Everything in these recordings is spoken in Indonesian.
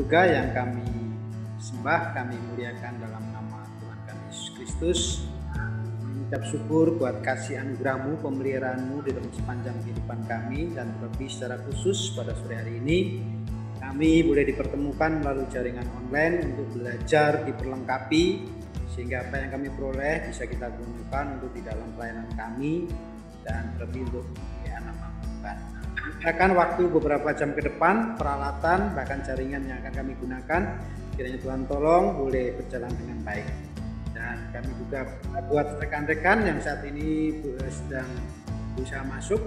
surga yang kami sembah, kami muliakan dalam nama Tuhan kami Yesus Kristus. Mengucap syukur buat kasih anugerah-Mu, pemeliharaan-Mu di dalam sepanjang kehidupan kami, dan terlebih secara khusus pada sore hari ini kami boleh dipertemukan melalui jaringan online untuk belajar, diperlengkapi, sehingga apa yang kami peroleh bisa kita gunakan untuk di dalam pelayanan kami dan terlebih untuk kemuliaan nama Tuhan. Akan waktu beberapa jam ke depan, peralatan bahkan jaringan yang akan kami gunakan, kiranya Tuhan tolong boleh berjalan dengan baik. Dan kami juga buat rekan-rekan yang saat ini sedang berusaha masuk,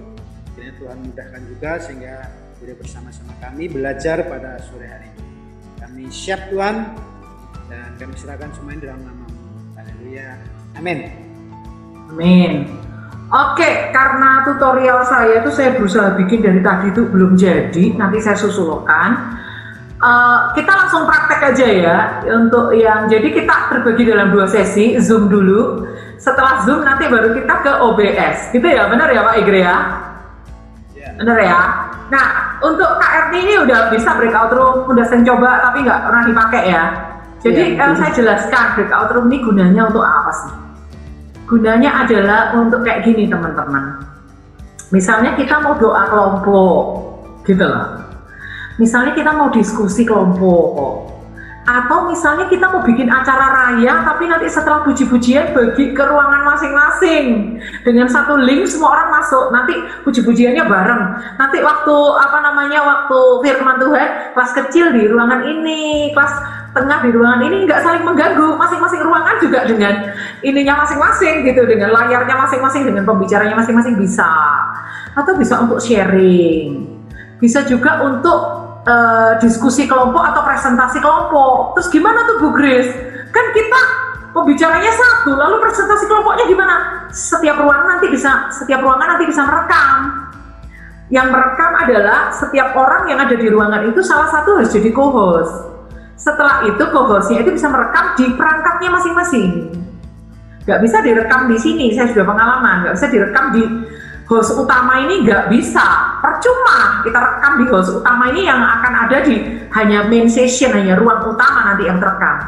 kiranya Tuhan mudahkan juga sehingga boleh bersama-sama kami belajar pada sore hari ini. Kami siap Tuhan, dan kami serahkan semuanya dalam nama-Mu. Haleluya. Amin. Amin. Oke, karena tutorial saya itu saya berusaha bikin dari tadi itu belum jadi, nanti saya susulkan. Kita langsung praktek aja ya untuk yang, jadi kita terbagi dalam 2 sesi, Zoom dulu, setelah Zoom nanti baru kita ke OBS, gitu ya, benar ya Pak Igre ya? Benar ya? Nah, untuk KRT ini udah bisa breakout room, udah saya coba tapi nggak pernah dipakai ya. Jadi saya jelaskan breakout room ini gunanya untuk apa sih? Gunanya adalah untuk kayak gini teman-teman. Misalnya kita mau doa kelompok, gitu loh. Misalnya kita mau diskusi kelompok, atau misalnya kita mau bikin acara raya tapi nanti setelah puji-pujian bagi ke ruangan masing-masing dengan satu link, semua orang masuk, nanti puji-pujiannya bareng. Nanti waktu waktu firman Tuhan, kelas kecil di ruangan ini, kelas tengah di ruangan ini, nggak saling mengganggu, masing-masing ruangan juga dengan ininya masing-masing gitu, dengan layarnya masing-masing, dengan pembicaranya masing-masing bisa. Atau bisa untuk sharing, bisa juga untuk diskusi kelompok atau presentasi kelompok. Terus gimana tuh Bu Grace? Kan kita pembicaranya satu, lalu presentasi kelompoknya gimana? Setiap ruangan nanti bisa merekam. Yang merekam adalah setiap orang yang ada di ruangan itu salah satu harus jadi co-host. Setelah itu co-hostnya itu bisa merekam di perangkatnya masing-masing. Gak bisa direkam di sini, saya sudah pengalaman. Gak bisa direkam di host utama ini, nggak bisa, percuma kita rekam di host utama ini yang akan ada di hanya main session, hanya ruang utama nanti yang terekam.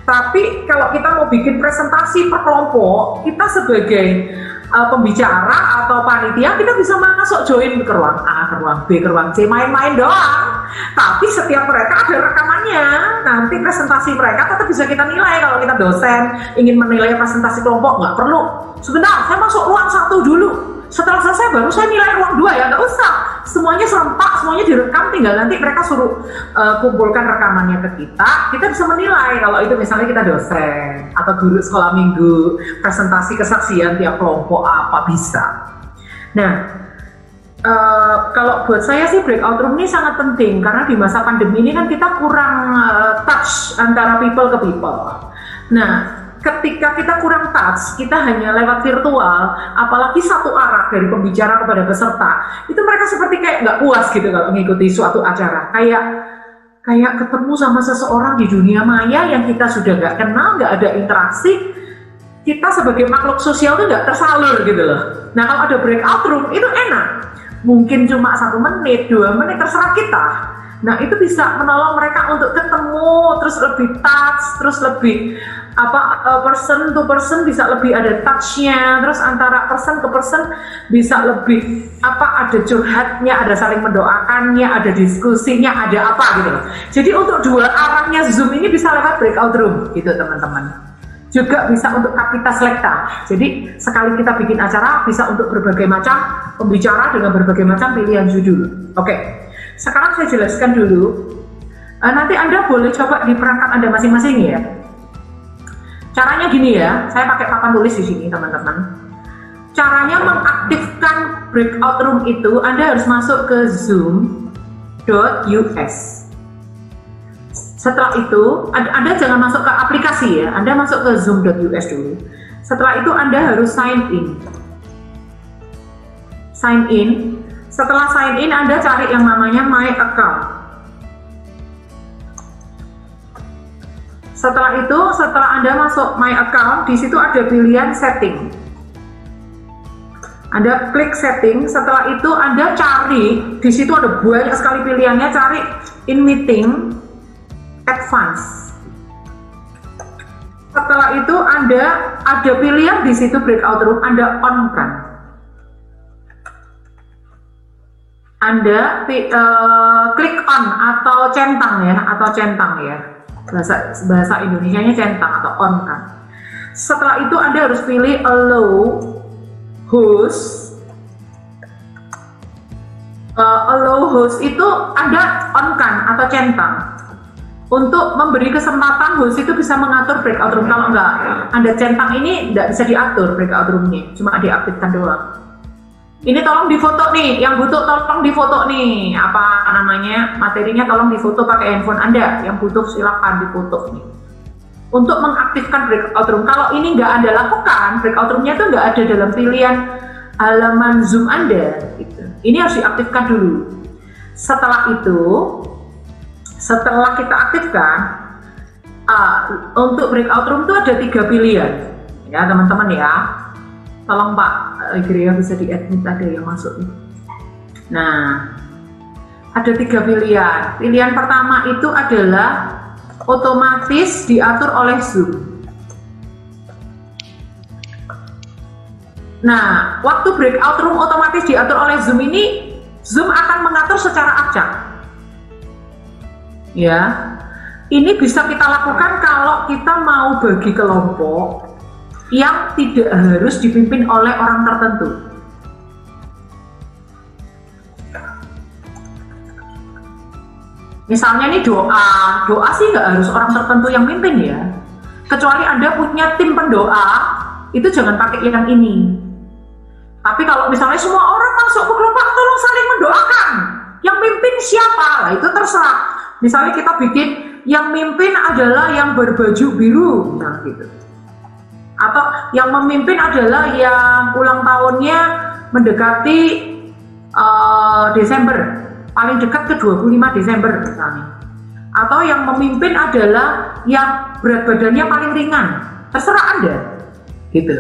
Tapi kalau kita mau bikin presentasi per kelompok, kita sebagai pembicara atau panitia, kita bisa masuk join ke ruang A, ke ruang B, ke ruang C, main-main doang. Tapi setiap mereka ada rekamannya, nanti presentasi mereka tetap bisa kita nilai. Kalau kita dosen ingin menilai presentasi kelompok, nggak perlu, sebentar saya masuk ruang 1 dulu, setelah selesai baru saya nilai ruang 2 ya, nggak usah. Semuanya serempak, semuanya direkam, tinggal nanti mereka suruh kumpulkan rekamannya ke kita bisa menilai. Kalau itu misalnya kita dosen atau guru sekolah minggu, presentasi kesaksian tiap kelompok apa bisa. Nah, kalau buat saya sih breakout room ini sangat penting, karena di masa pandemi ini kan kita kurang touch antara people ke people. Nah, ketika kita kurang touch, kita hanya lewat virtual, apalagi satu arah dari pembicara kepada peserta, itu mereka seperti kayak nggak puas gitu kalau mengikuti suatu acara, kayak ketemu sama seseorang di dunia maya yang kita sudah nggak kenal, nggak ada interaksi. Kita sebagai makhluk sosial itu nggak tersalur gitu loh. Nah, kalau ada breakout room itu enak, mungkin cuma 1 menit, 2 menit, terserah kita. Nah, itu bisa menolong mereka untuk ketemu, terus lebih touch, terus lebih person to person bisa lebih ada touch-nya, terus antara person ke person bisa lebih ada curhatnya, ada saling mendoakannya, ada diskusinya, ada apa gitu loh. Jadi untuk 2 arahnya Zoom ini bisa lewat breakout room gitu teman-teman. Juga bisa untuk kapita selecta. Jadi sekali kita bikin acara bisa untuk berbagai macam pembicara dengan berbagai macam pilihan judul. Oke. Sekarang saya jelaskan dulu. Nanti Anda boleh coba di perangkat Anda masing-masing ya. Caranya gini ya, saya pakai papan tulis di sini teman-teman. Caranya mengaktifkan breakout room itu, Anda harus masuk ke zoom.us. Setelah itu, Anda jangan masuk ke aplikasi ya, Anda masuk ke zoom.us dulu. Setelah itu Anda harus sign in. Sign in. Setelah sign in, Anda cari yang namanya My Account. Setelah itu, setelah Anda masuk My Account, di situ ada pilihan Setting. Anda klik Setting. Setelah itu, Anda cari, di situ ada banyak sekali pilihannya. Cari In Meeting. advance. Setelah itu ada pilihan di situ breakout room, Anda on kan. Anda klik on atau centang ya. Bahasa Indonesianya centang atau on kan. Setelah itu Anda harus pilih allow host. Allow host itu Anda on kan atau centang untuk memberi kesempatan host itu bisa mengatur breakout room. Kalau enggak, Anda centang ini enggak bisa diatur breakout roomnya, cuma diaktifkan doang. Ini tolong difoto nih, yang butuh tolong difoto nih, apa namanya, materinya tolong difoto pakai handphone Anda, yang butuh silakan difoto nih. Untuk mengaktifkan breakout room, kalau ini nggak Anda lakukan, breakout roomnya itu nggak ada dalam pilihan halaman Zoom Anda. Gitu. Ini harus diaktifkan dulu. Setelah itu, setelah kita aktifkan, untuk breakout room itu ada 3 pilihan, ya teman-teman ya. Tolong Pak Gria bisa di-admit, ada yang masuk nih. Nah, ada 3 pilihan. Pilihan pertama itu adalah otomatis diatur oleh Zoom. Nah, waktu breakout room otomatis diatur oleh Zoom ini, Zoom akan mengatur secara acak. Ya, ini bisa kita lakukan kalau kita mau bagi kelompok yang tidak harus dipimpin oleh orang tertentu. Misalnya nih doa sih nggak harus orang tertentu yang mimpin ya. Kecuali Anda punya tim pendoa, itu jangan pakai yang ini. Tapi kalau misalnya semua orang masuk ke kelompok, tolong saling mendoakan. Yang mimpin siapa? Nah, itu terserah. Misalnya kita bikin yang mimpin adalah yang berbaju biru, nah gitu. Atau yang memimpin adalah yang ulang tahunnya mendekati Desember, paling dekat ke 25 Desember misalnya. Atau yang memimpin adalah yang berat badannya paling ringan, terserah Anda gitu.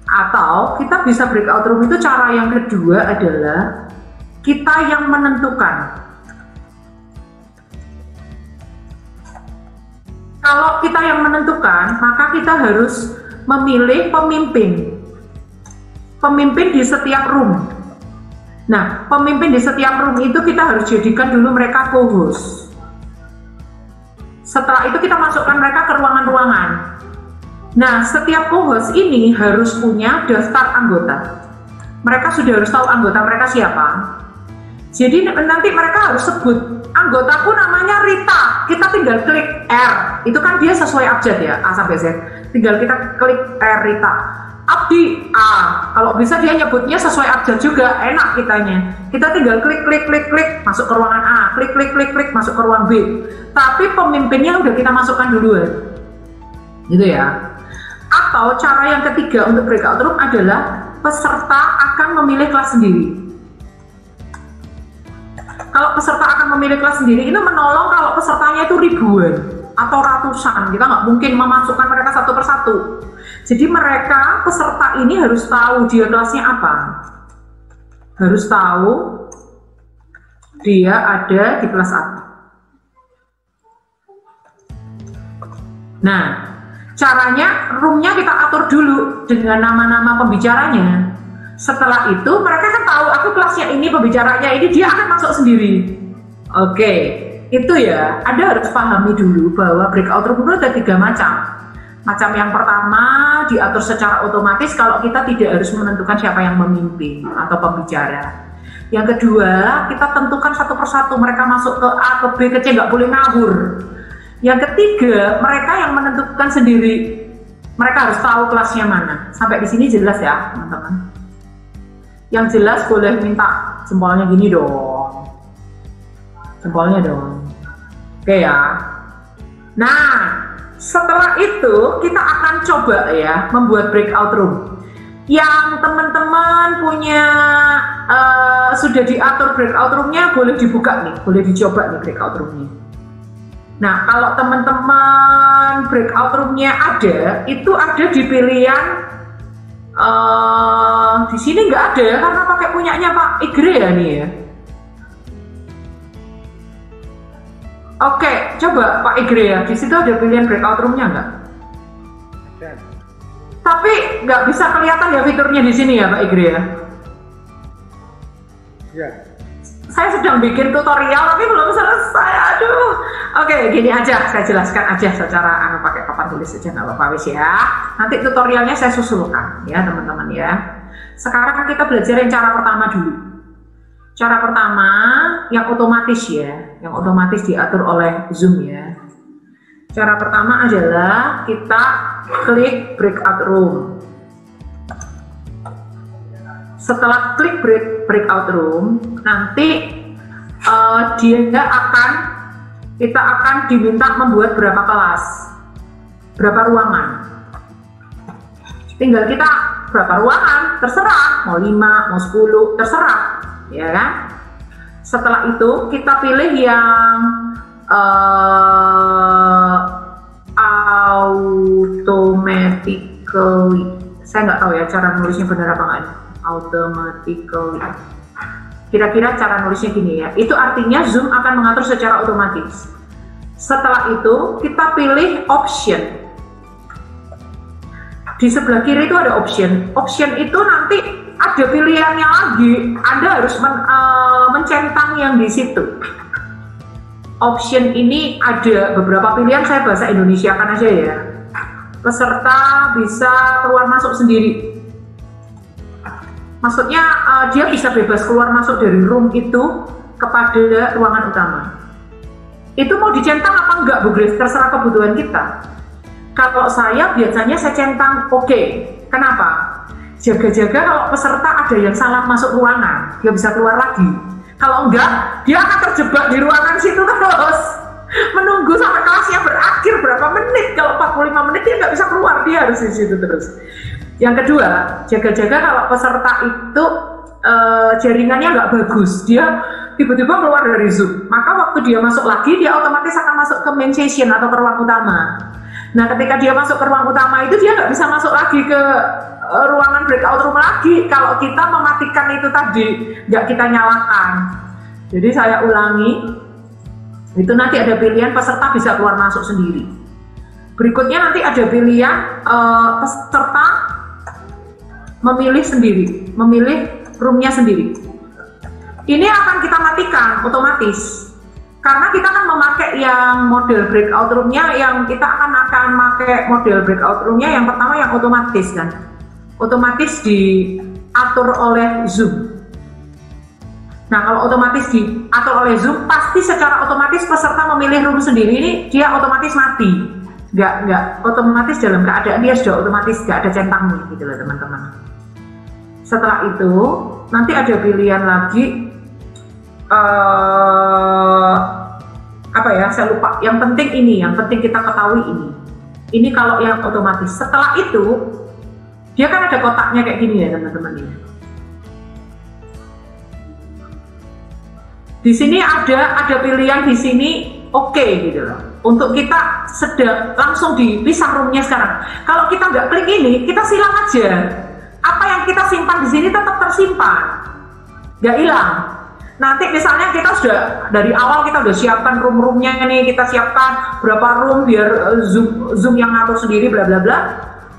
Atau kita bisa breakout room itu cara yang kedua adalah kita yang menentukan. Kalau kita yang menentukan, maka kita harus memilih pemimpin. Pemimpin di setiap room. Nah, pemimpin di setiap room itu kita harus jadikan dulu mereka co-host. Setelah itu kita masukkan mereka ke ruangan-ruangan. Nah, setiap co-host ini harus punya daftar anggota. Mereka sudah harus tahu anggota mereka siapa. Jadi nanti mereka harus sebut, anggotaku namanya Rita, kita tinggal klik R, itu kan dia sesuai abjad ya, A sampai Z, tinggal kita klik R Rita. Abdi A, kalau bisa dia nyebutnya sesuai abjad juga, enak kitanya. Kita tinggal klik, masuk ke ruangan A, klik, masuk ke ruang B. Tapi pemimpinnya udah kita masukkan duluan, gitu ya. Atau cara yang ketiga untuk breakout room adalah peserta akan memilih kelas sendiri. Kalau peserta akan memilih kelas sendiri, ini menolong kalau pesertanya itu ribuan atau ratusan. Kita nggak mungkin memasukkan mereka satu persatu. Jadi mereka, peserta ini harus tahu dia kelasnya apa. Harus tahu dia ada di kelas apa. Nah, caranya roomnya kita atur dulu dengan nama-nama pembicaranya. Setelah itu mereka kan tahu aku kelasnya ini, pembicaranya ini, dia akan masuk sendiri. Oke, itu ya, Anda harus pahami dulu bahwa breakout room itu ada 3 macam. Macam yang pertama diatur secara otomatis kalau kita tidak harus menentukan siapa yang memimpin atau pembicara. Yang kedua, kita tentukan satu persatu mereka masuk ke A, ke B, ke C, nggak boleh ngawur. Yang ketiga, mereka yang menentukan sendiri. Mereka harus tahu kelasnya mana. Sampai di sini jelas ya, teman-teman. Yang jelas boleh minta jempolnya gini dong. Jempolnya dong. Oke ya. Nah, setelah itu kita akan coba ya membuat breakout room. Yang teman-teman punya sudah diatur breakout roomnya boleh dibuka nih, boleh dicoba nih breakout roomnya. Nah, kalau teman-teman breakout roomnya ada, itu ada di pilihan di sini nggak ada karena pakai punyanya Pak Igre ya nih ya. Oke, coba Pak Igre ya, di situ ada pilihan breakout room-nya nggak? Ada. Tapi nggak bisa kelihatan ya fiturnya di sini ya Pak Igre ya? Ya. Saya sedang bikin tutorial tapi belum selesai, aduh. Oke, gini aja, saya jelaskan aja secara pakai papan tulis saja nggak apa-apa wis ya. Nanti tutorialnya saya susulkan ya teman-teman ya. Sekarang kita belajar yang cara pertama dulu. Cara pertama yang otomatis ya, yang otomatis diatur oleh Zoom ya. Cara pertama adalah kita klik breakout room. Setelah klik breakout room, nanti kita akan diminta membuat berapa kelas, berapa ruangan. Tinggal kita berapa ruangan, terserah, mau 5, mau 10, terserah, ya kan? Setelah itu kita pilih yang automatically. Saya nggak tahu ya cara nulisnya benar apa nggak. Automatically. Kira-kira cara nulisnya gini ya. Itu artinya Zoom akan mengatur secara otomatis. Setelah itu kita pilih option. Di sebelah kiri itu ada option. Option itu nanti ada pilihannya lagi. Anda harus mencentang yang di situ. Option ini ada beberapa pilihan, saya bahasa Indonesia kan aja ya. Peserta bisa keluar masuk sendiri. Maksudnya dia bisa bebas keluar masuk dari room itu kepada ruangan utama. Itu mau dicentang apa enggak Bu Grace? Terserah kebutuhan kita. Kalau saya biasanya saya centang oke. Kenapa? Jaga-jaga kalau peserta ada yang salah masuk ruangan, dia bisa keluar lagi. Kalau enggak, dia akan terjebak di ruangan situ terus. Menunggu sampai kelasnya berakhir berapa menit. Kalau 45 menit dia nggak bisa keluar, dia harus di situ terus. Yang kedua, jaga-jaga kalau peserta itu jaringannya nggak bagus, dia tiba-tiba keluar dari Zoom, maka waktu dia masuk lagi, dia otomatis akan masuk ke main session atau ke ruang utama. Nah, ketika dia masuk ke ruang utama itu, dia nggak bisa masuk lagi ke ruangan breakout room lagi kalau kita mematikan itu tadi, nggak kita nyalakan. Jadi saya ulangi, itu nanti ada pilihan peserta bisa keluar masuk sendiri. Berikutnya nanti ada pilihan peserta memilih sendiri, memilih roomnya sendiri. Ini akan kita matikan otomatis, karena kita akan memakai yang model breakout roomnya, yang kita akan pakai model breakout roomnya yang pertama yang otomatis kan, otomatis diatur oleh Zoom. Nah kalau otomatis diatur oleh Zoom, pasti secara otomatis peserta memilih room sendiri, ini dia otomatis mati, nggak otomatis dalam keadaan dia sudah otomatis nggak ada centangnya gitu loh teman-teman. Setelah itu nanti ada pilihan lagi apa ya, saya lupa. Yang penting ini, yang penting kita ketahui ini. Ini kalau yang otomatis. Setelah itu dia kan ada kotaknya kayak gini ya teman-teman ini. Di sini ada pilihan di sini oke gitu loh. Untuk kita sedang langsung dipisah roomnya sekarang. Kalau kita nggak klik ini, kita silang aja. Apa yang kita simpan di sini tetap tersimpan, nggak hilang. Nanti misalnya kita sudah dari awal kita udah siapkan room-roomnya nih, kita siapkan berapa room biar Zoom yang ngatur sendiri bla bla bla.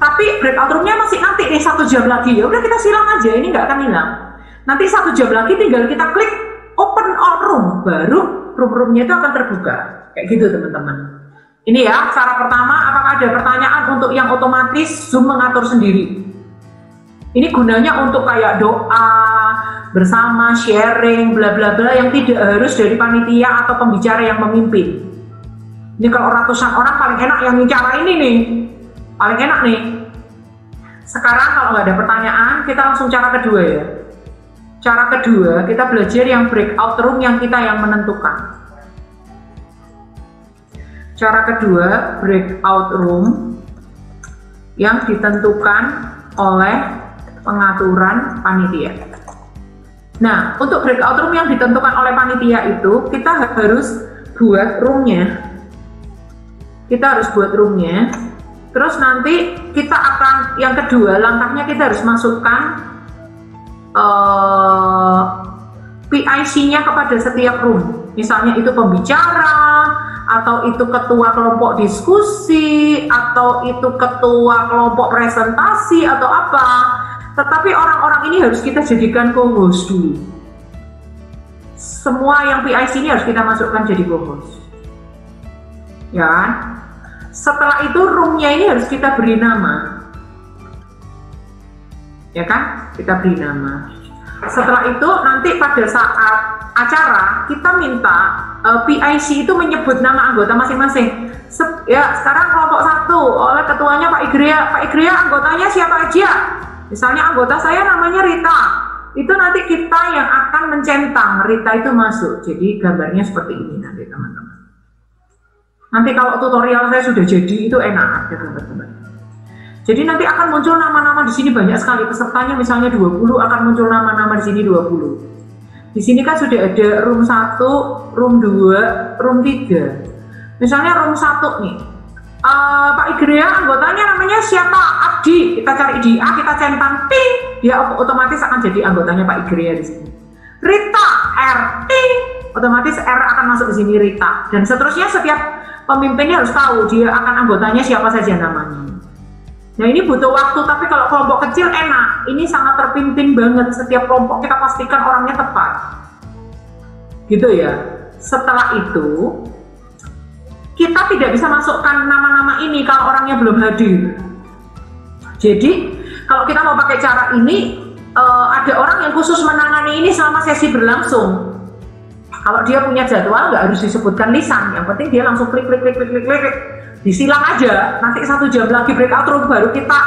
Tapi breakout roomnya masih nanti nih 1 jam lagi, ya udah kita silang aja, ini nggak akan hilang. Nanti 1 jam lagi tinggal kita klik open all room, baru room-roomnya itu akan terbuka, kayak gitu teman-teman. Ini ya cara pertama. Apakah ada pertanyaan untuk yang otomatis Zoom mengatur sendiri? Ini gunanya untuk kayak doa bersama, sharing, bla bla bla yang tidak harus dari panitia atau pembicara yang memimpin. Ini kalau ratusan orang paling enak yang bicara ini nih, paling enak nih. Sekarang kalau nggak ada pertanyaan, kita langsung cara kedua ya. Cara kedua kita belajar yang breakout room yang kita yang menentukan. Cara kedua breakout room yang ditentukan oleh pengaturan panitia. Nah, untuk breakout room yang ditentukan oleh panitia itu kita harus buat roomnya. Kita harus buat roomnya. Terus nanti kita akan yang kedua langkahnya kita harus masukkan PIC-nya kepada setiap room. Misalnya itu pembicara atau itu ketua kelompok diskusi, atau itu ketua kelompok presentasi atau apa. Tetapi orang-orang ini harus kita jadikan co-host dulu. Semua yang PIC ini harus kita masukkan jadi co-host. Ya kan? Setelah itu roomnya ini harus kita beri nama. Ya kan? Kita beri nama. Setelah itu nanti pada saat acara kita minta PIC itu menyebut nama anggota masing-masing. Ya, sekarang kelompok 1 oleh ketuanya Pak Igria. Pak Igria anggotanya siapa aja? Misalnya anggota saya namanya Rita. Itu nanti kita yang akan mencentang Rita itu masuk. Jadi gambarnya seperti ini nanti teman-teman. Nanti kalau tutorial saya sudah jadi itu enak ya teman-teman. Jadi nanti akan muncul nama-nama di sini banyak sekali, pesertanya misalnya 20 akan muncul nama-nama di sini 20. Di sini kan sudah ada room 1, room 2, room 3. Misalnya room 1 nih. Pak Igria anggotanya namanya siapa? Abdi. Kita cari di A, kita centang T, dia otomatis akan jadi anggotanya Pak Igria di sini. Rita R T, otomatis R akan masuk di sini Rita. Dan seterusnya setiap pemimpinnya harus tahu dia akan anggotanya siapa saja namanya. Nah ini butuh waktu, tapi kalau kelompok kecil enak. Ini sangat terpimpin banget. Setiap kelompok kita pastikan orangnya tepat. Gitu ya. Setelah itu kita tidak bisa masukkan nama-nama ini kalau orangnya belum hadir. Jadi kalau kita mau pakai cara ini, ada orang yang khusus menangani ini selama sesi berlangsung. Kalau dia punya jadwal nggak harus disebutkan lisan, yang penting dia langsung klik, disilang aja. Nanti 1 jam lagi breakout room baru kita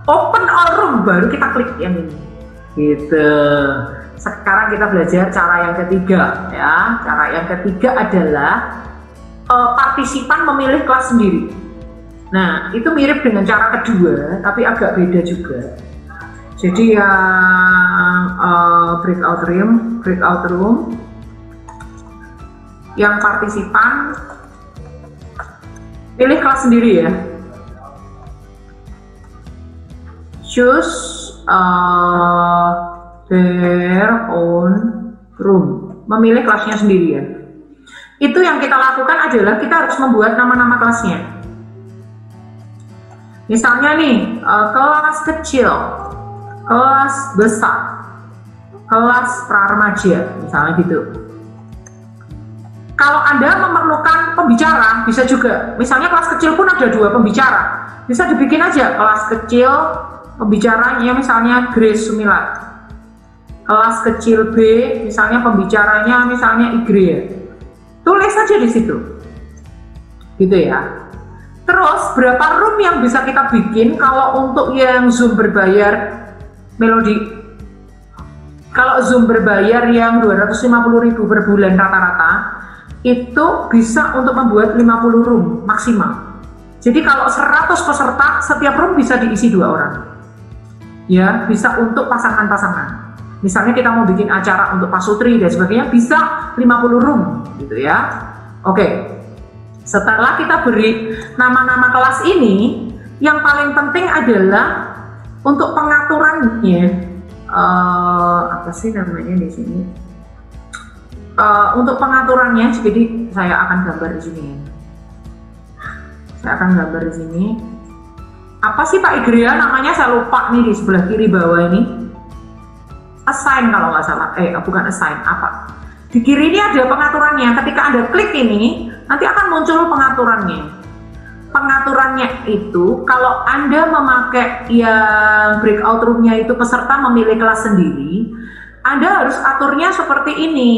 open all room baru kita klik yang ini. Gitu. Sekarang kita belajar cara yang ketiga ya. Cara yang ketiga adalah partisipan memilih kelas sendiri. Nah, itu mirip dengan cara kedua, tapi agak beda juga. Jadi yang breakout room yang partisipan pilih kelas sendiri ya. Choose their own room, memilih kelasnya sendiri ya. Itu yang kita lakukan adalah kita harus membuat nama-nama kelasnya. Misalnya nih, kelas kecil, kelas besar, kelas pra-remaja, misalnya gitu. Kalau Anda memerlukan pembicara, bisa juga. Misalnya kelas kecil pun ada 2 pembicara. Bisa dibikin aja kelas kecil, pembicaranya misalnya Grace Sumilat. Kelas kecil B, misalnya pembicaranya misalnya Igria. Tulis saja di situ. Gitu ya. Terus berapa room yang bisa kita bikin kalau untuk yang Zoom berbayar Melody? Kalau Zoom berbayar yang 250.000 per bulan rata-rata, itu bisa untuk membuat 50 room maksimal. Jadi kalau 100 peserta, setiap room bisa diisi 2 orang. Ya, bisa untuk pasangan-pasangan. Misalnya kita mau bikin acara untuk pasutri dan sebagainya, bisa 50 room gitu ya. Oke. Setelah kita beri nama-nama kelas ini, yang paling penting adalah untuk pengaturannya. Apa sih namanya di sini? Untuk pengaturannya, jadi saya akan gambar di sini. Saya akan gambar di sini. Apa sih Pak Igria namanya? Saya lupa nih di sebelah kiri bawah ini. Assign kalau nggak salah. Bukan assign. Apa? Di kiri ini ada pengaturannya. Ketika Anda klik ini, nanti akan muncul pengaturannya. Pengaturannya itu, kalau Anda memakai yang breakout room-nya itu peserta memilih kelas sendiri, Anda harus aturnya seperti ini.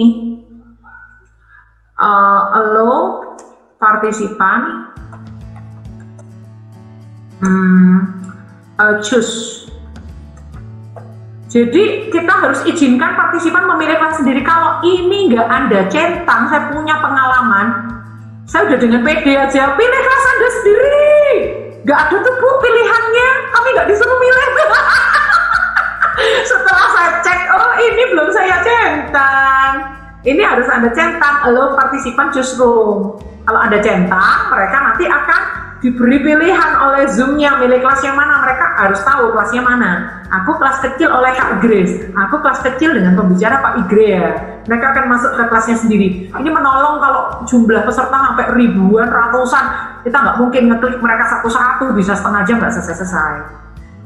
Allow partisipan, choose. Jadi kita harus izinkan partisipan memilih kelas sendiri. Kalau ini nggak Anda centang, saya punya pengalaman, saya udah dengan pede aja, pilih kelas Anda sendiri. Nggak ada tuh Bu pilihannya, kami nggak disuruh milih. Setelah saya cek, oh ini belum saya centang. Ini harus Anda centang, allow partisipan choose room. Kalau Anda centang, mereka nanti akan diberi pilihan oleh Zoom-nya milih kelas yang mana, mereka harus tahu kelasnya mana. Aku kelas kecil oleh Kak Grace, aku kelas kecil dengan pembicara Pak Igrea. Mereka akan masuk ke kelasnya sendiri. Ini menolong kalau jumlah peserta sampai ribuan, ratusan, kita nggak mungkin ngeklik mereka satu-satu, bisa setengah jam nggak selesai-selesai.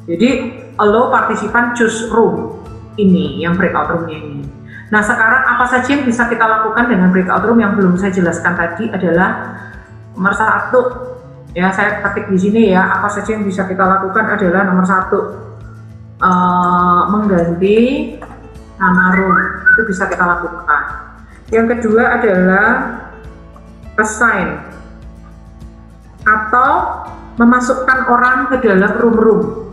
Jadi allow partisipan choose room ini, yang breakout roomnya ini. Nah sekarang apa saja yang bisa kita lakukan dengan breakout room yang belum saya jelaskan tadi adalah nomor 1, ya saya ketik di sini ya, apa saja yang bisa kita lakukan adalah nomor 1, mengganti nama room, itu bisa kita lakukan. Yang kedua adalah assign atau memasukkan orang ke dalam room-room.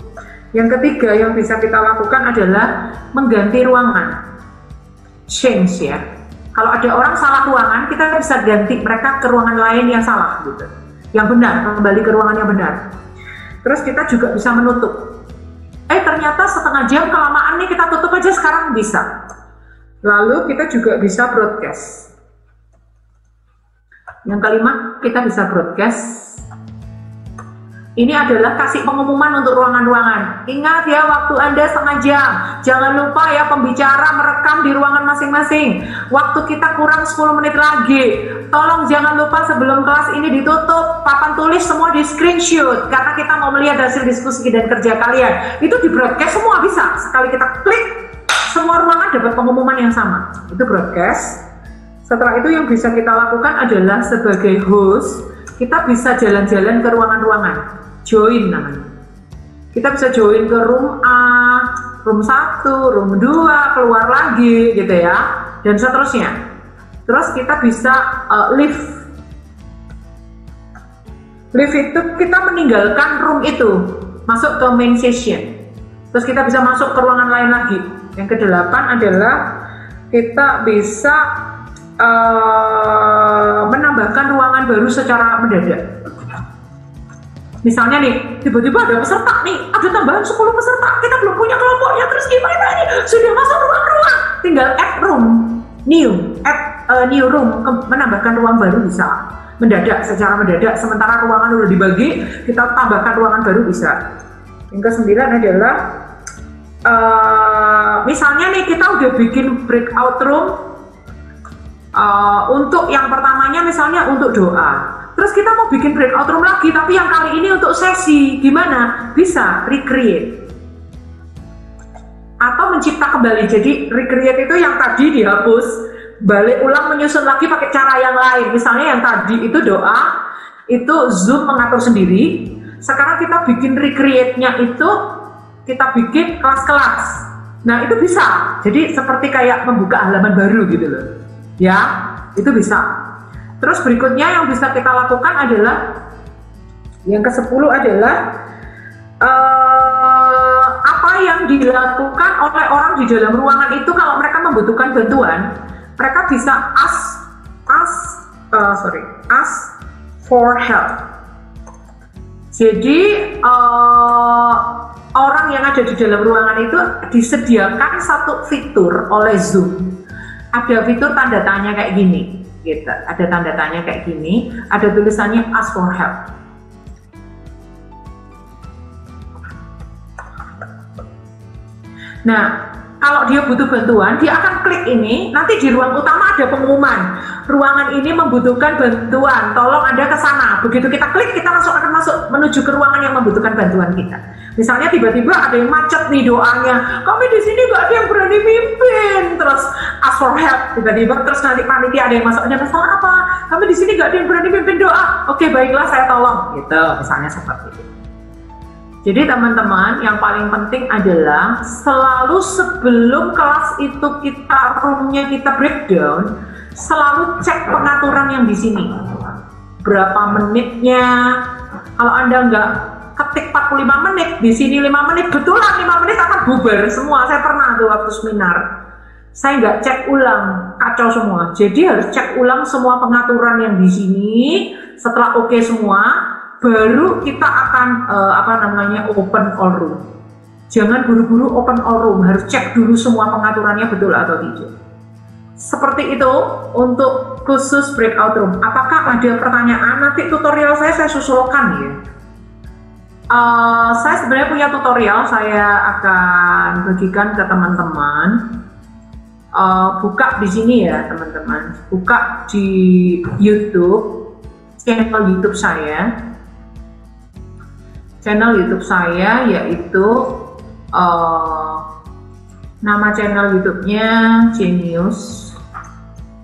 Yang ketiga yang bisa kita lakukan adalah mengganti ruangan, change ya. Kalau ada orang salah ruangan, kita bisa ganti mereka ke ruangan lain yang salah gitu, yang benar, kembali ke ruangan yang benar. Terus kita juga bisa menutup. Ternyata setengah jam kelamaan nih, kita tutup aja sekarang, bisa. Lalu kita juga bisa broadcast. Yang kelima, kita bisa broadcast. Ini adalah kasih pengumuman untuk ruangan-ruangan. Ingat ya, waktu Anda setengah jam. Jangan lupa ya, pembicara merekam di ruangan masing-masing. Waktu kita kurang 10 menit lagi. Tolong jangan lupa sebelum kelas ini ditutup, papan tulis semua di screenshot. Karena kita mau melihat hasil diskusi dan kerja kalian. Itu di broadcast semua bisa. Sekali kita klik, semua ruangan dapat pengumuman yang sama. Itu broadcast. Setelah itu yang bisa kita lakukan adalah sebagai host, kita bisa jalan-jalan ke ruangan-ruangan. Join namanya. Kita bisa join ke room A, room 1, room 2, keluar lagi gitu ya, dan seterusnya. Terus kita bisa leave. Leave itu kita meninggalkan room itu, masuk ke main session. Terus kita bisa masuk ke ruangan lain lagi. Yang kedelapan adalah kita bisa menambahkan ruangan baru secara mendadak. Misalnya nih, tiba-tiba ada peserta nih, ada tambahan 10 peserta, kita belum punya kelompoknya, terus gimana nih? Sudah masuk ruang-ruang, tinggal add room, new room, menambahkan ruang baru bisa, mendadak, secara mendadak, sementara ruangan udah dibagi, kita tambahkan ruangan baru bisa. Yang ke-9 adalah, misalnya nih kita udah bikin breakout room, untuk yang pertamanya misalnya untuk doa. Terus kita mau bikin breakout room lagi, tapi yang kali ini untuk sesi, gimana? Bisa recreate atau mencipta kembali. Jadi recreate itu yang tadi dihapus, balik ulang menyusun lagi pakai cara yang lain. Misalnya yang tadi itu doa, itu Zoom mengatur sendiri. Sekarang kita bikin recreate-nya itu, kita bikin kelas-kelas. Nah itu bisa. Jadi seperti kayak membuka halaman baru gitu loh. Ya, itu bisa. Terus berikutnya yang bisa kita lakukan adalah yang ke-10 adalah apa yang dilakukan oleh orang di dalam ruangan itu kalau mereka membutuhkan bantuan, mereka bisa ask for help. Jadi orang yang ada di dalam ruangan itu disediakan satu fitur oleh Zoom. Ada fitur tanda tanya kayak gini. Gitu. Ada tanda tanya kayak gini, ada tulisannya ask for help. Nah, kalau dia butuh bantuan, dia akan klik ini, nanti di ruang utama ada pengumuman, ruangan ini membutuhkan bantuan, tolong Anda ke sana. Begitu kita klik, kita langsung akan masuk menuju ke ruangan yang membutuhkan bantuan kita. Misalnya tiba-tiba ada yang macet nih doanya, kami di sini nggak ada yang berani mimpin, terus ask for help, tiba-tiba terus nanti panitia ada yang masuk, ada masalah apa? Kami di sini nggak ada yang berani mimpin doa. Oke, baiklah saya tolong, gitu, misalnya seperti itu. Jadi teman-teman, yang paling penting adalah selalu sebelum kelas itu roomnya kita breakdown, selalu cek pengaturan yang di sini. Berapa menitnya? Kalau Anda nggak ketik 45 menit, di sini 5 menit, betulan 5 menit akan bubar semua. Saya pernah tuh waktu seminar, saya nggak cek ulang, kacau semua. Jadi harus cek ulang semua pengaturan yang di sini. Setelah oke semua, baru kita akan open all room. Jangan buru-buru open all room, harus cek dulu semua pengaturannya betul atau tidak. Seperti itu untuk khusus breakout room. Apakah ada pertanyaan? Nanti tutorial saya susulkan ya. Saya sebenarnya punya tutorial, saya akan bagikan ke teman-teman. Buka di sini ya teman-teman. Buka di YouTube, channel YouTube saya. Channel YouTube saya yaitu nama channel YouTube-nya Genius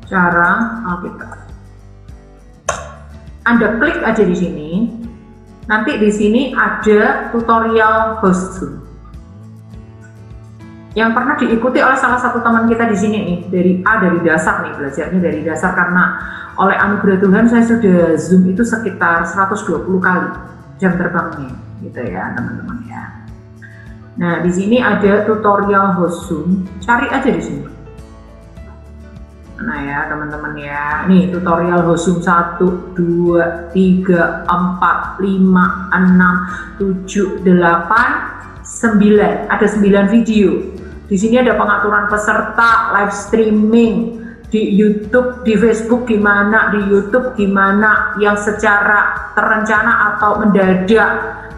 Cara Alkitab. Anda klik aja di sini. Nanti di sini ada tutorial host Zoom yang pernah diikuti oleh salah satu teman kita di sini nih, dari dasar nih, belajarnya dari dasar, karena oleh anugerah Tuhan saya sudah Zoom itu sekitar 120 kali jam terbangnya gitu ya teman-teman ya. Nah di sini ada tutorial host Zoom, cari aja di sini. Nah ya teman-teman ya, nih tutorial host Zoom 1, 2, 3, 4, 5, 6, 7, 8, 9, ada 9 video. Di sini ada pengaturan peserta, live streaming, di YouTube, di Facebook gimana, di YouTube gimana, yang secara terencana atau mendadak,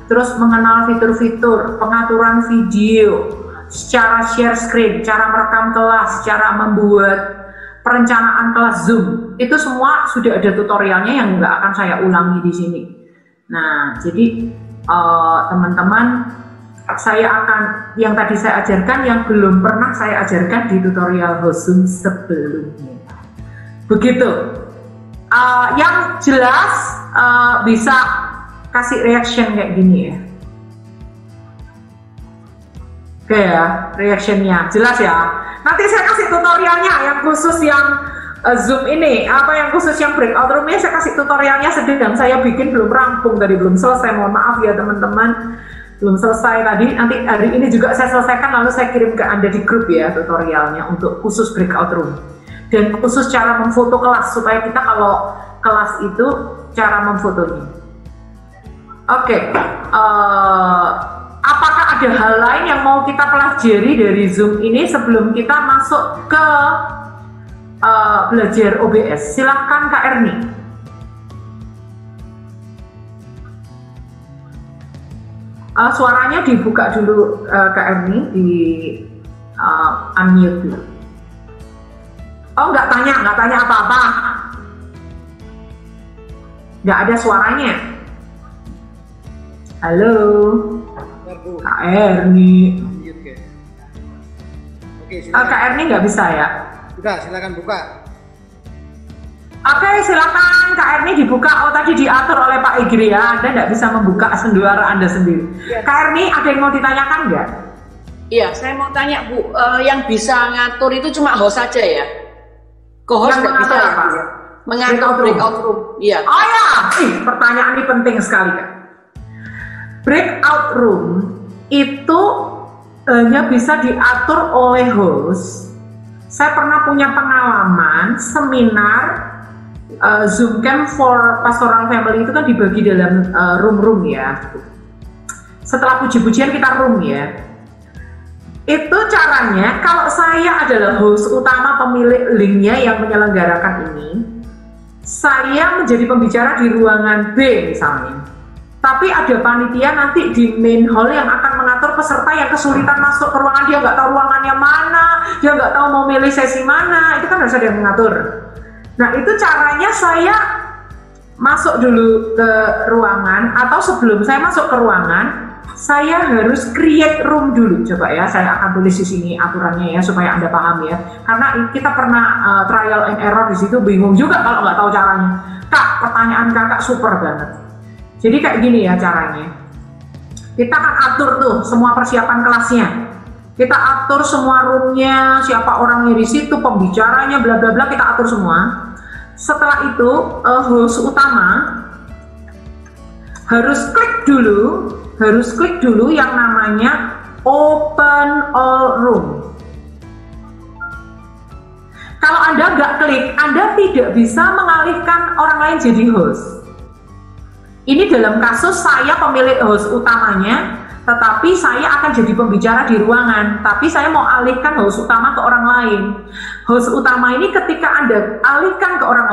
terus mengenal fitur-fitur, pengaturan video, secara share screen, cara merekam kelas, cara membuat perencanaan kelas Zoom, itu semua sudah ada tutorialnya yang nggak akan saya ulangi di sini. Nah, jadi teman-teman, saya akan yang tadi saya ajarkan, yang belum pernah saya ajarkan di tutorial host Zoom sebelumnya. Begitu. Yang jelas bisa kasih reaction kayak gini ya. Oke ya, reactionnya jelas ya. Nanti saya kasih tutorialnya yang khusus yang Zoom ini, yang khusus yang breakout roomnya saya kasih tutorialnya, sedang saya bikin, belum rampung tadi, belum selesai, mohon maaf ya teman-teman, belum selesai tadi. Nanti hari ini juga saya selesaikan, lalu saya kirim ke Anda di grup ya tutorialnya untuk khusus breakout room dan khusus cara memfoto kelas, supaya kita kalau kelas itu cara memfotonya. Oke. Apakah ada hal lain yang mau kita pelajari dari Zoom ini sebelum kita masuk ke belajar OBS? Silahkan Kak Erni. Suaranya dibuka dulu Kak Erni, di unmute dulu. Oh, nggak tanya apa-apa. Nggak ada suaranya. Halo. Kak Erni. Oke, Kak Erni nggak bisa ya? Udah, silakan buka. Oke, silakan Kak Erni dibuka. Oh, tadi diatur oleh Pak Igri ya. Anda nggak bisa membuka suara Anda sendiri. Ya. Kak Erni, ada yang mau ditanyakan nggak? Iya, saya mau tanya Bu, yang bisa ngatur itu cuma host saja ya? Co-host nggak bisa ya? Mengatur breakout room. Iya. Oh ya, pertanyaan ini penting sekali Kak. Breakout room itu hanya bisa diatur oleh host. Saya pernah punya pengalaman seminar Zoom Camp for Pastoral Family, itu kan dibagi dalam room-room ya. Setelah puji-pujian kita room ya. Itu caranya, kalau saya adalah host utama, pemilik linknya yang menyelenggarakan ini, saya menjadi pembicara di ruangan B misalnya. Tapi ada panitia nanti di main hall yang akan mengatur peserta yang kesulitan masuk ke ruangan, dia nggak tahu ruangannya mana, dia nggak tahu mau milih sesi mana, itu kan harus ada yang mengatur. Nah itu caranya, saya masuk dulu ke ruangan, atau sebelum saya masuk ke ruangan, saya harus create room dulu. Coba ya, saya akan tulis di sini aturannya ya, supaya Anda paham ya. Karena kita pernah trial and error di situ, bingung juga kalau nggak tahu caranya. Kak, pertanyaan kakak super banget. Jadi kayak gini ya caranya. Kita akan atur tuh semua persiapan kelasnya. Kita atur semua roomnya, siapa orangnya di situ, pembicaranya, bla bla bla, kita atur semua. Setelah itu host utama harus klik dulu yang namanya Open All Room. Kalau Anda nggak klik, Anda tidak bisa mengalihkan orang lain jadi host. Ini dalam kasus saya pemilik host utamanya, tetapi saya akan jadi pembicara di ruangan, tapi saya mau alihkan host utama ke orang lain. host utama ini ketika Anda alihkan ke orang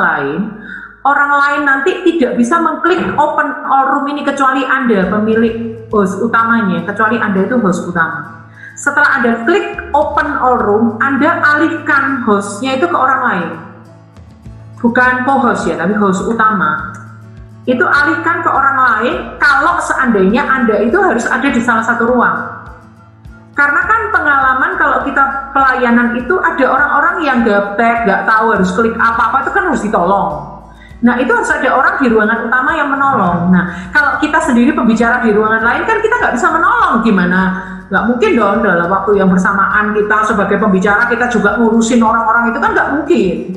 lain nanti tidak bisa mengklik open all room ini kecuali Anda pemilik host utamanya, kecuali Anda itu host utama. Setelah Anda klik open all room, Anda alihkan hostnya itu ke orang lain. Bukan co-host ya, tapi host utama. Itu alihkan ke orang lain kalau seandainya Anda itu harus ada di salah satu ruang. Karena kan pengalaman kalau kita pelayanan itu ada orang-orang yang gaptek, nggak tahu harus klik apa-apa, itu kan harus ditolong. Nah itu harus ada orang di ruangan utama yang menolong. Nah kalau kita sendiri pembicara di ruangan lain kan kita nggak bisa menolong, gimana? Nggak mungkin dong dalam waktu yang bersamaan kita sebagai pembicara kita juga ngurusin orang-orang, itu kan nggak mungkin.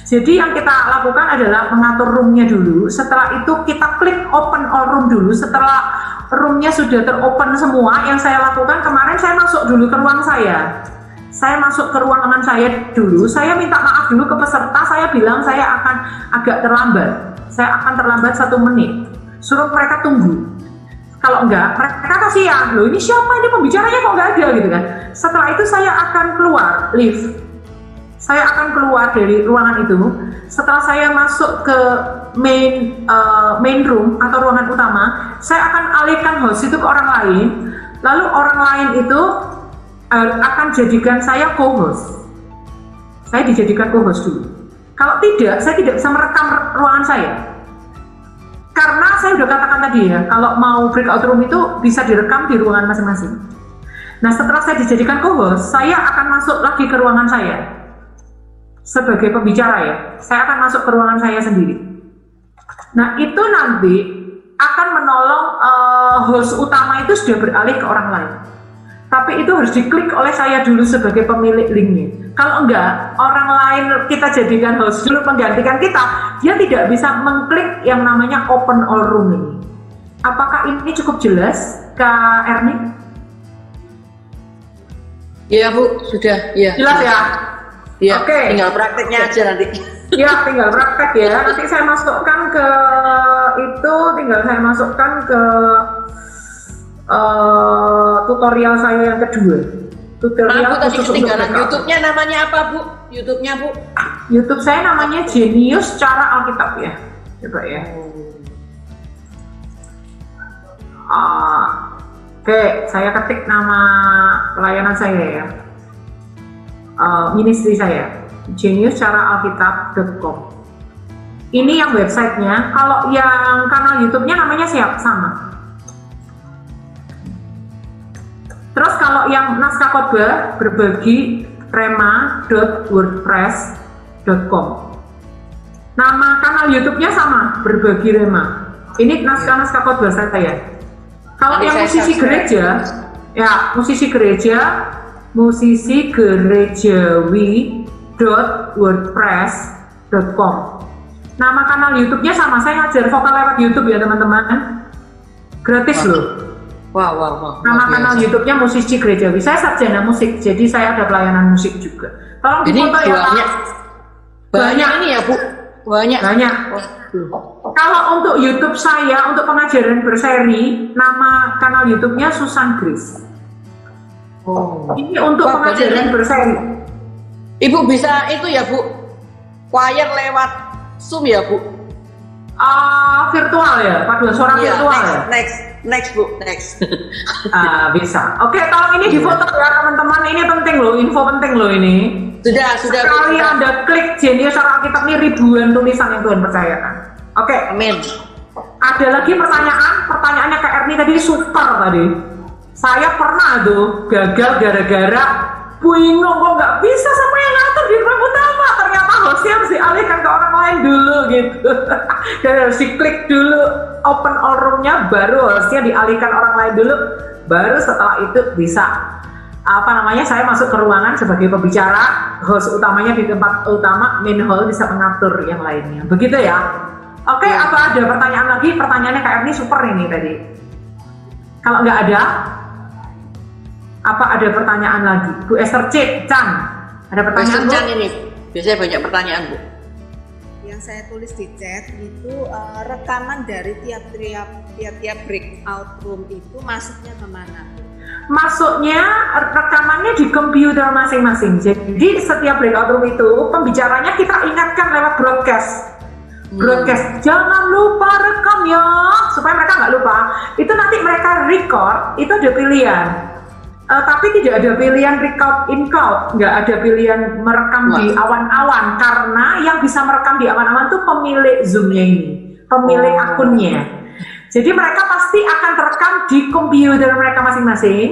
Jadi yang kita lakukan adalah mengatur roomnya dulu. Setelah itu kita klik open all room dulu. Setelah roomnya sudah teropen semua, yang saya lakukan kemarin saya masuk dulu ke ruang saya. Saya masuk ke ruangan saya dulu. Saya minta maaf dulu ke peserta. Saya bilang saya akan agak terlambat. Saya akan terlambat 1 menit. Suruh mereka tunggu. Kalau enggak, mereka kasihan. Loh ini siapa ini pembicaranya kok nggak ada gitu kan. Setelah itu saya akan keluar lift. Saya akan keluar dari ruangan itu. Setelah saya masuk ke main room atau ruangan utama, saya akan alihkan host itu ke orang lain. Lalu orang lain itu akan jadikan saya co-host. Saya dijadikan co-host dulu. Kalau tidak, saya tidak bisa merekam ruangan saya. Karena saya sudah katakan tadi ya, kalau mau breakout room itu bisa direkam di ruangan masing-masing. Nah setelah saya dijadikan co-host, saya akan masuk lagi ke ruangan saya. Sebagai pembicara ya, saya akan masuk ke ruangan saya sendiri. Nah itu nanti akan menolong host utama itu sudah beralih ke orang lain. Tapi itu harus diklik oleh saya dulu sebagai pemilik linknya. Kalau enggak, orang lain kita jadikan host dulu menggantikan kita, dia tidak bisa mengklik yang namanya open all room ini. Apakah ini cukup jelas, Kak Erni? Iya Bu, sudah. Ya. Jelas ya? Ya, Oke. Tinggal prakteknya aja nanti. Ya, tinggal praktek ya. Nanti saya masukkan ke itu, tinggal saya masukkan ke tutorial saya yang kedua. Tutorial Bu, tadi ketinggalan YouTube-nya namanya apa Bu? YouTube-nya Bu? YouTube saya namanya Jenius Cara Alkitab ya. Coba ya. Oke, saya ketik nama pelayanan saya ya. Ministry saya geniuscaraalkitab.com. Ini yang websitenya. Kalau yang kanal YouTube-nya namanya sama. Terus kalau yang naskah khotbah berbagi rema.wordpress.com. Nama kanal YouTube-nya sama, berbagi rema. Ini naskah khotbah saya. Kalau yang musisi gereja, ya musisi gerejawi.wordpress.com. Nama kanal YouTube-nya sama, saya ngajar vokal lewat YouTube ya teman-teman. Gratis loh. Wow. Nama kanal YouTube-nya Musisi Gerejawi. Saya sarjana musik, jadi saya ada pelayanan musik juga. Tolong difoto ya Pak. Banyak ini ya Bu. Banyak. Kalau untuk YouTube saya, untuk pengajaran berseri, nama kanal YouTube-nya Susan Grace. Ini untuk pengajaran berseri. Ibu bisa itu ya Bu, choir lewat Zoom ya Bu? Virtual ya, paduan suara virtual ya. Next Bu. Bisa. Oke, tolong ini difoto ya teman-teman. Ini penting loh, info penting loh ini. Sudah. Sekali Anda klik Jenius Cara Alkitab ini ribuan tulisan yang Tuhan percayakan. Oke. Amin. Ada lagi pertanyaannya Kak Erni tadi super tadi. Saya pernah tuh gagal gara-gara bingung kok nggak bisa sama yang ngatur di ruang utama. Ternyata hostnya harus dialihkan ke orang lain dulu gitu. Dan harus diklik dulu open all room-nya, baru hostnya dialihkan orang lain dulu. Baru setelah itu bisa saya masuk ke ruangan sebagai pembicara, host utamanya di tempat utama, main hall bisa mengatur yang lainnya. Begitu ya. Oke, apa ada pertanyaan lagi? Pertanyaannya Kak Erni super ini tadi. Kalau nggak ada, apa ada pertanyaan lagi? Bu Esther Chan, ada pertanyaan Bu? Chan ini, biasanya banyak pertanyaan Bu. Yang saya tulis di chat itu rekaman dari tiap breakout room itu masuknya kemana? masuknya rekamannya di komputer masing-masing. Jadi setiap breakout room itu pembicaranya kita ingatkan lewat broadcast. Jangan lupa rekam ya, supaya mereka nggak lupa. Itu nanti mereka record, itu ada pilihan. Tapi tidak ada pilihan record in cloud, nggak ada pilihan merekam di awan-awan, karena yang bisa merekam di awan-awan itu pemilik Zoom-nya ini, pemilik akunnya. Jadi mereka pasti akan terekam di komputer mereka masing-masing.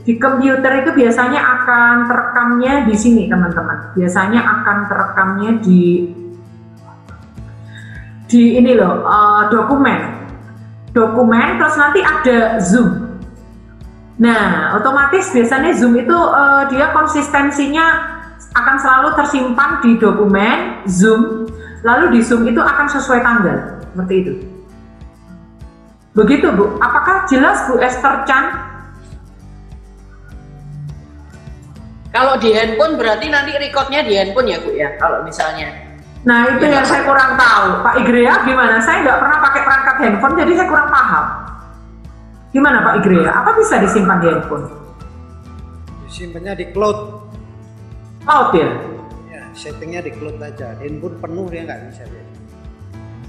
Di komputer itu biasanya akan terekamnya di sini teman-teman. Biasanya akan terekamnya di ini loh, dokumen, terus nanti ada Zoom. Nah, otomatis biasanya Zoom itu dia konsistensinya akan selalu tersimpan di dokumen Zoom, lalu di Zoom itu akan sesuai tanggal, seperti itu. Begitu Bu, apakah jelas Bu Esther Chan? Kalau di handphone berarti nanti recordnya di handphone ya Bu ya, kalau misalnya. Nah itu yang saya kurang tahu. Pak Igrea gimana? Saya nggak pernah pakai perangkat handphone, jadi saya kurang paham. Gimana Pak Igrea? Apa bisa disimpan di handphone? Disimpannya di cloud. Cloud ya? Ya, settingnya di cloud aja. Handphone penuh dia nggak bisa dia.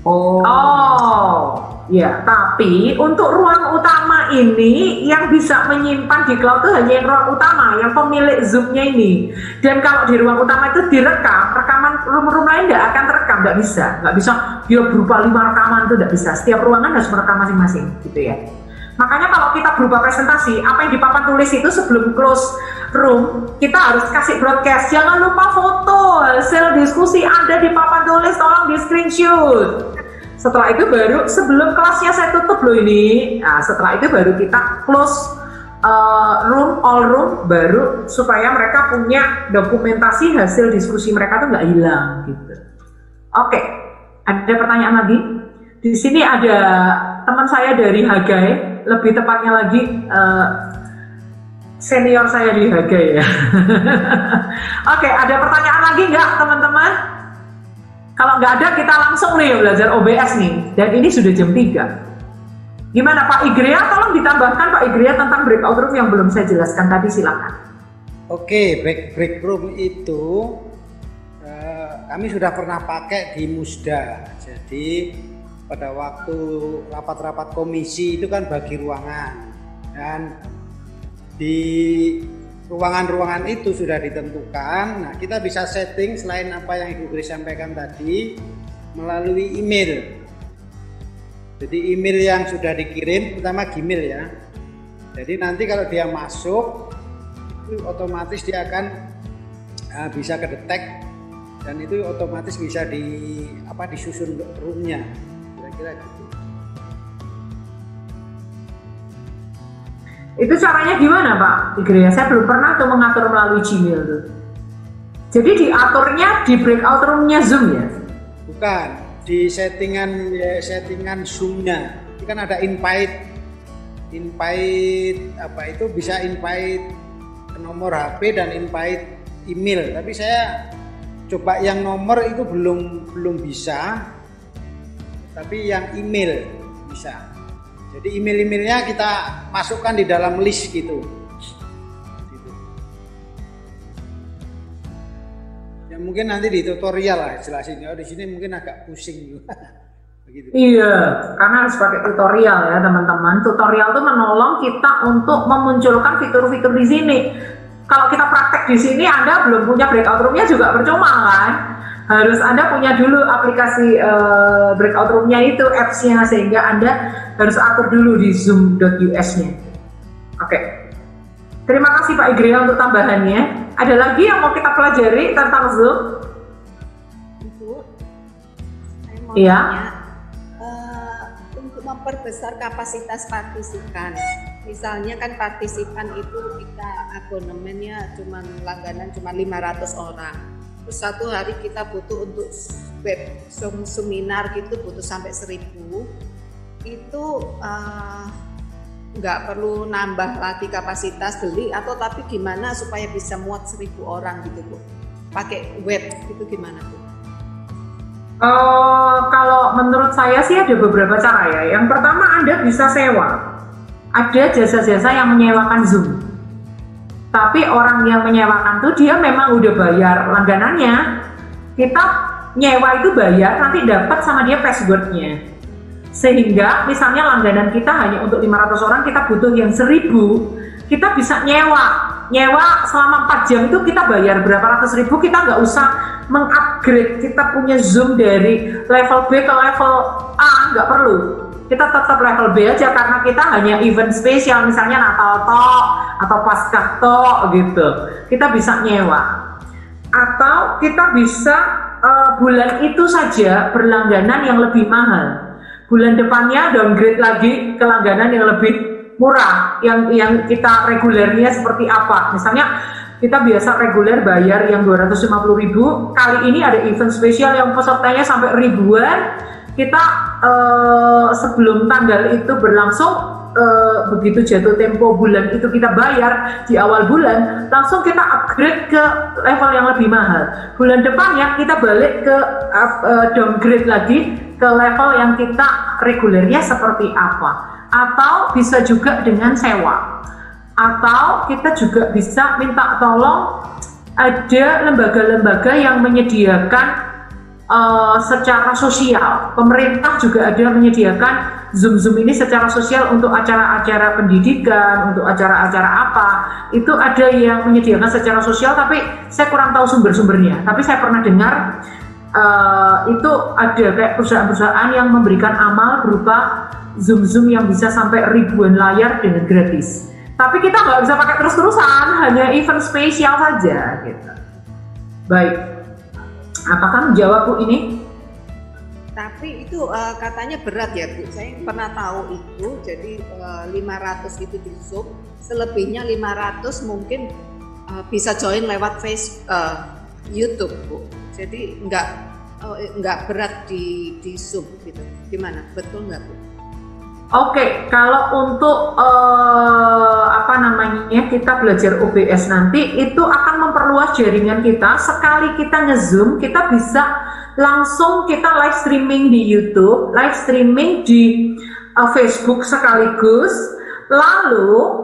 Oh, ya. Tapi untuk ruang utama ini yang bisa menyimpan di cloud itu hanya yang ruang utama, yang pemilik Zoom-nya ini. Dan kalau di ruang utama itu direkam, rekaman room-room lain nggak akan terekam, nggak bisa dia berupa 5 rekaman itu nggak bisa. Setiap ruangan harus merekam masing-masing, gitu ya. Makanya kalau kita berupa presentasi, apa yang di papan tulis itu sebelum close room, kita harus kasih broadcast. Jangan lupa foto hasil diskusi Anda di papan tulis, tolong di screenshot. Setelah itu baru, sebelum kelasnya saya tutup loh ini, nah setelah itu baru kita close all room, baru supaya mereka punya dokumentasi hasil diskusi mereka tuh nggak hilang gitu. Oke, ada pertanyaan lagi? Di sini ada teman saya dari Hagai, lebih tepatnya lagi senior saya di Hagai ya. Oke, ada pertanyaan lagi nggak teman-teman? Kalau nggak ada, kita langsung nih belajar OBS nih. Dan ini sudah jam 3. Gimana Pak Igrea? Tolong ditambahkan Pak Igrea tentang breakout room yang belum saya jelaskan tadi, silakan. Oke, break room itu kami sudah pernah pakai di Musda. Jadi pada waktu rapat-rapat komisi itu kan bagi ruangan. Dan di ruangan-ruangan itu sudah ditentukan. Nah, kita bisa setting selain apa yang Ibu Grace sampaikan tadi melalui email. Jadi email yang sudah dikirim, pertama Gmail ya. Jadi nanti kalau dia masuk, itu otomatis dia akan bisa kedetek dan itu otomatis bisa disusun roomnya. Kira-kira gitu. Itu caranya gimana Pak Igrea? Saya belum pernah tuh mengatur melalui Gmail tuh. Jadi diaturnya di breakout room-nya Zoom ya? Bukan, di settingan Zoom-nya. Itu kan ada invite apa itu bisa invite ke nomor HP dan invite email. Tapi saya coba yang nomor itu belum bisa. Tapi yang email bisa. Jadi email-emailnya kita masukkan di dalam list gitu. Ya mungkin nanti di tutorial lah jelasin. Oh di sini mungkin agak pusing juga. Begitu. Iya, karena harus pakai tutorial ya teman-teman. Tutorial itu menolong kita untuk memunculkan fitur-fitur di sini. Kalau kita praktek di sini, Anda belum punya breakout room-nya juga percuma kan? Harus Anda punya dulu aplikasi breakout room-nya itu, apps-nya, sehingga Anda harus atur dulu di zoom.us-nya. Oke. Terima kasih Pak Igrea untuk tambahannya. Ada lagi yang mau kita pelajari tentang Zoom? Ibu, saya mau Iya. tanya, untuk memperbesar kapasitas partisipan. Misalnya kan partisipan itu kita abonemennya langganan cuma 500 orang. Terus satu hari kita butuh untuk web seminar gitu butuh sampai 1000. Itu nggak perlu nambah lagi kapasitas beli atau tapi gimana supaya bisa muat 1000 orang gitu Bu? Pakai web itu gimana Bu? Kalau menurut saya sih ada beberapa cara ya. Yang pertama Anda bisa sewa. Ada jasa-jasa yang menyewakan Zoom. Tapi orang yang menyewakan tuh dia memang udah bayar langganannya. Kita nyewa itu bayar, nanti dapat sama dia passwordnya. Sehingga misalnya langganan kita hanya untuk 500 orang, kita butuh yang 1000, kita bisa nyewa selama 4 jam itu kita bayar berapa ratus ribu, kita nggak usah mengupgrade kita punya Zoom dari level B ke level A, nggak perlu. Kita tetap level B aja karena kita hanya event spesial, misalnya Natal tok atau Paskah tok gitu. Kita bisa nyewa. Atau kita bisa bulan itu saja berlangganan yang lebih mahal. Bulan depannya downgrade lagi ke langganan yang lebih murah, yang kita regulernya seperti apa. Misalnya kita biasa reguler bayar yang 250.000, kali ini ada event spesial yang pesertanya sampai ribuan. Kita sebelum tanggal itu berlangsung, begitu jatuh tempo bulan itu kita bayar di awal bulan, langsung kita upgrade ke level yang lebih mahal. Bulan depannya kita balik ke downgrade lagi ke level yang kita regulernya seperti apa. Atau bisa juga dengan sewa, atau kita juga bisa minta tolong ada lembaga-lembaga yang menyediakan secara sosial. Pemerintah juga ada menyediakan Zoom ini secara sosial untuk acara-acara pendidikan, untuk acara-acara apa, itu ada yang menyediakan secara sosial, tapi saya kurang tahu sumber-sumbernya. Tapi saya pernah dengar itu ada kayak perusahaan-perusahaan yang memberikan amal berupa Zoom yang bisa sampai ribuan layar dengan gratis. Tapi kita nggak bisa pakai terus-terusan, hanya event spesial saja gitu. Baik, apakah menjawab Bu ini? Tapi itu katanya berat ya Bu, saya pernah tahu itu, jadi 500 itu di Zoom, selebihnya 500 mungkin bisa join lewat YouTube Bu. Jadi nggak berat di Zoom gitu. Gimana? Betul nggak Bu? Oke, kalau untuk kita belajar OBS nanti itu akan memperluas jaringan kita. Sekali kita nge-Zoom, kita bisa langsung kita live streaming di YouTube, live streaming di Facebook sekaligus. Lalu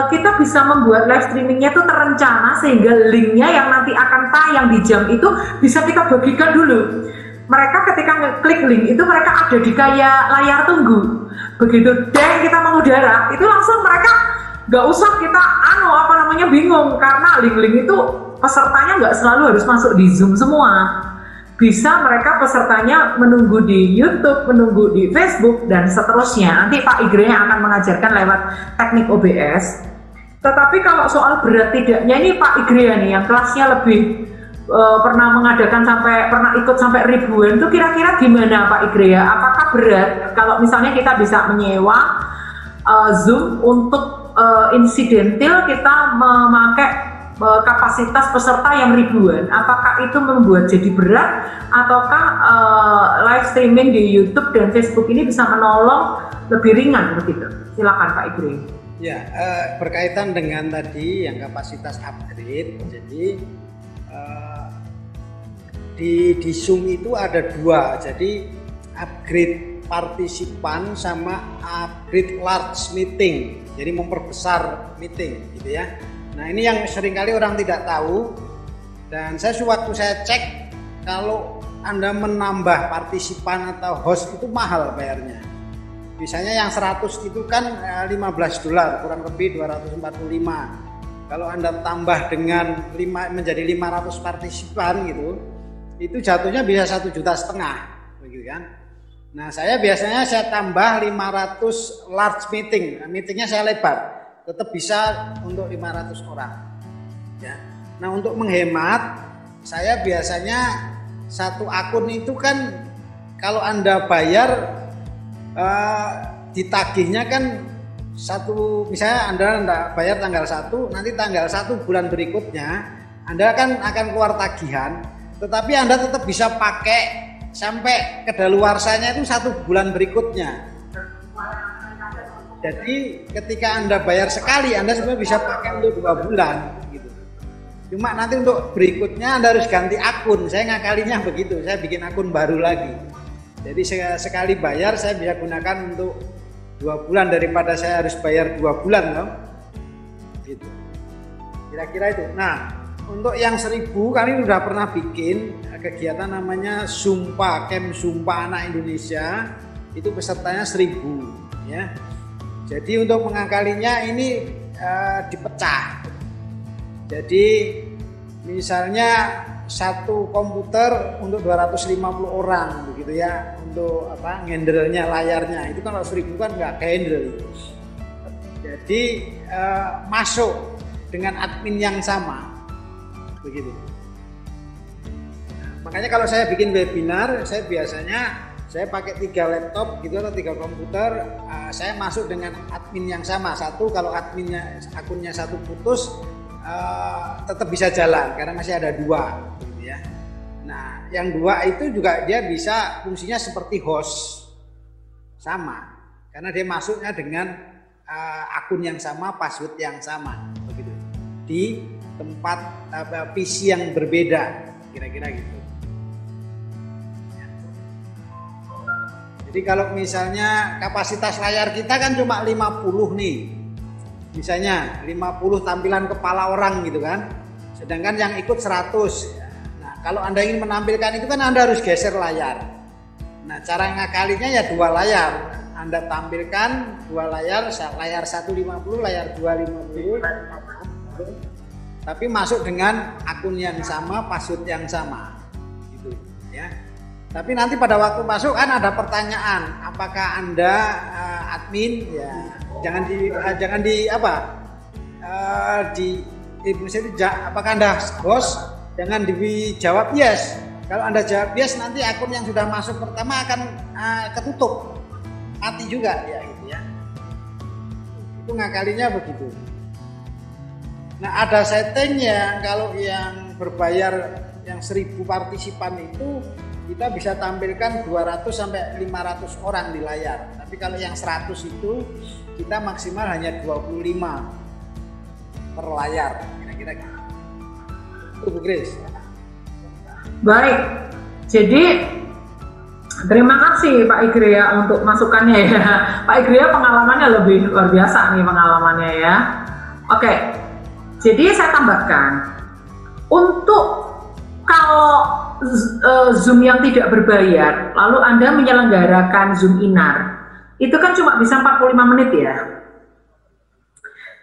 kita bisa membuat live streamingnya itu terencana sehingga linknya yang nanti akan tayang di jam itu bisa kita bagikan dulu. Mereka ketika ngeklik link itu mereka ada di kayak layar tunggu. Begitu deng kita mengudara, itu langsung mereka nggak usah kita bingung karena link-link itu pesertanya nggak selalu harus masuk di Zoom semua. Bisa mereka pesertanya menunggu di YouTube, menunggu di Facebook, dan seterusnya. Nanti Pak Igre yang akan mengajarkan lewat teknik OBS. Tetapi kalau soal berat tidaknya ini Pak Igre nih yang kelasnya lebih pernah ikut sampai ribuan, itu kira-kira gimana Pak Igre ya? Apakah berat kalau misalnya kita bisa menyewa Zoom untuk insidental kita memakai kapasitas peserta yang ribuan? Apakah itu membuat jadi berat ataukah live streaming di YouTube dan Facebook ini bisa menolong lebih ringan begitu? Silakan Pak Igre. Ya, berkaitan dengan tadi yang kapasitas upgrade, jadi di Zoom itu ada dua, jadi upgrade partisipan sama upgrade large meeting, jadi memperbesar meeting gitu ya. Nah ini yang seringkali orang tidak tahu, dan waktu saya cek, kalau Anda menambah partisipan atau host itu mahal bayarnya. Misalnya yang 100 itu kan $15, kurang lebih 245. Kalau Anda tambah dengan menjadi 500 partisipan gitu, itu jatuhnya bisa 1,5 juta begitu kan. Nah saya biasanya tambah 500 large meeting, meetingnya saya lebar, tetap bisa untuk 500 orang ya. Nah untuk menghemat, saya biasanya satu akun itu kan kalau Anda bayar ditagihnya kan misalnya Anda bayar tanggal 1, nanti tanggal 1 bulan berikutnya Anda kan akan keluar tagihan, tetapi Anda tetap bisa pakai sampai kedaluarsanya itu 1 bulan berikutnya. Jadi ketika Anda bayar sekali, Anda sebenarnya bisa pakai untuk 2 bulan gitu. Cuma nanti untuk berikutnya Anda harus ganti akun. Saya ngakalinya begitu, saya bikin akun baru lagi. Jadi sekali bayar saya bisa gunakan untuk 2 bulan daripada saya harus bayar 2 bulan loh. Gitu. Kira-kira itu. Nah, untuk yang 1000 kami sudah pernah bikin kegiatan namanya Zumpa, Camp Zumpa Anak Indonesia. Itu pesertanya 1000 ya. Jadi untuk mengakalinya ini dipecah. Jadi misalnya satu komputer untuk 250 orang begitu ya, untuk ngendelnya layarnya. Itu kan kalau 1000 kan nggak handle. Jadi masuk dengan admin yang sama begitu. Nah, makanya kalau saya bikin webinar, saya biasanya pakai 3 laptop gitu atau 3 komputer, saya masuk dengan admin yang sama. Satu, kalau akunnya satu putus, tetap bisa jalan karena masih ada 2 gitu ya. Nah, yang 2 itu juga dia bisa fungsinya seperti host, sama karena dia masuknya dengan akun yang sama, password yang sama begitu, di tempat PC yang berbeda, kira-kira gitu. Jadi kalau misalnya kapasitas layar kita kan cuma 50 nih, misalnya 50 tampilan kepala orang gitu kan, sedangkan yang ikut 100. Nah, kalau Anda ingin menampilkan itu kan Anda harus geser layar. Nah, cara ngakalinya ya 2 layar. Anda tampilkan 2 layar, layar 150, layar 250, tapi masuk dengan akun yang sama, password yang sama, gitu ya. Tapi nanti pada waktu masuk kan ada pertanyaan, apakah Anda admin? Ya, apakah Anda host? Jangan dijawab yes. Kalau Anda jawab yes, nanti akun yang sudah masuk pertama akan ketutup, mati juga ya gitu ya. Itu ngakalinya begitu. Nah, ada settingnya. Kalau yang berbayar yang 1000 partisipan itu kita bisa tampilkan 200 sampai 500 orang di layar. Tapi kalau yang 100 itu kita maksimal hanya 25 per layar, kira-kira gitu. Itu Bu Grace. Baik, jadi terima kasih Pak Igria untuk masukannya ya. Pak Igria pengalamannya lebih luar biasa nih pengalamannya ya. Oke, jadi saya tambahkan, untuk kalau Zoom yang tidak berbayar, lalu Anda menyelenggarakan Zoom Inar, itu kan cuma bisa 45 menit ya.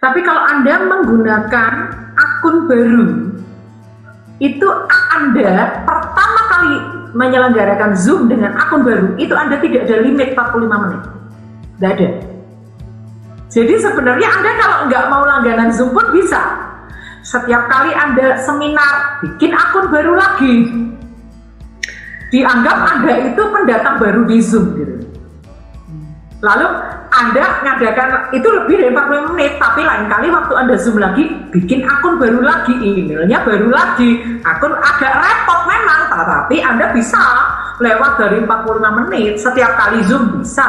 Tapi kalau Anda menggunakan akun baru, itu Anda pertama kali menyelenggarakan Zoom dengan akun baru, itu Anda tidak ada limit 45 menit. Tidak ada. Jadi sebenarnya Anda kalau nggak mau langganan Zoom pun bisa. Setiap kali Anda seminar, bikin akun baru lagi. Dianggap Anda itu pendatang baru di Zoom gitu. Lalu Anda ngadakan itu lebih dari 45 menit, tapi lain kali waktu Anda Zoom lagi, bikin akun baru lagi, emailnya baru lagi, akun agak repot memang, tapi Anda bisa lewat dari 45 menit, setiap kali Zoom bisa.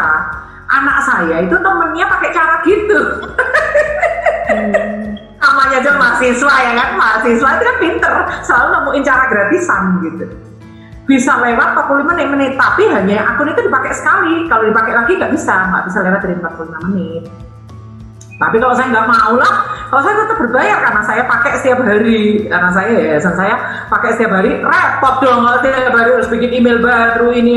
Anak saya itu temennya pakai cara gitu. Namanya aja mahasiswa ya kan, mahasiswa itu kan pinter, selalu nemuin cara gratisan gitu. Bisa lewat 45 menit, tapi hanya akun itu dipakai sekali. Kalau dipakai lagi nggak bisa lewat dari 45 menit. Tapi kalau saya nggak mau lah, kalau saya tetap berbayar karena saya pakai setiap hari. Karena saya yayasan saya pakai setiap hari, repot dong kalau setiap hari harus bikin email baru, ini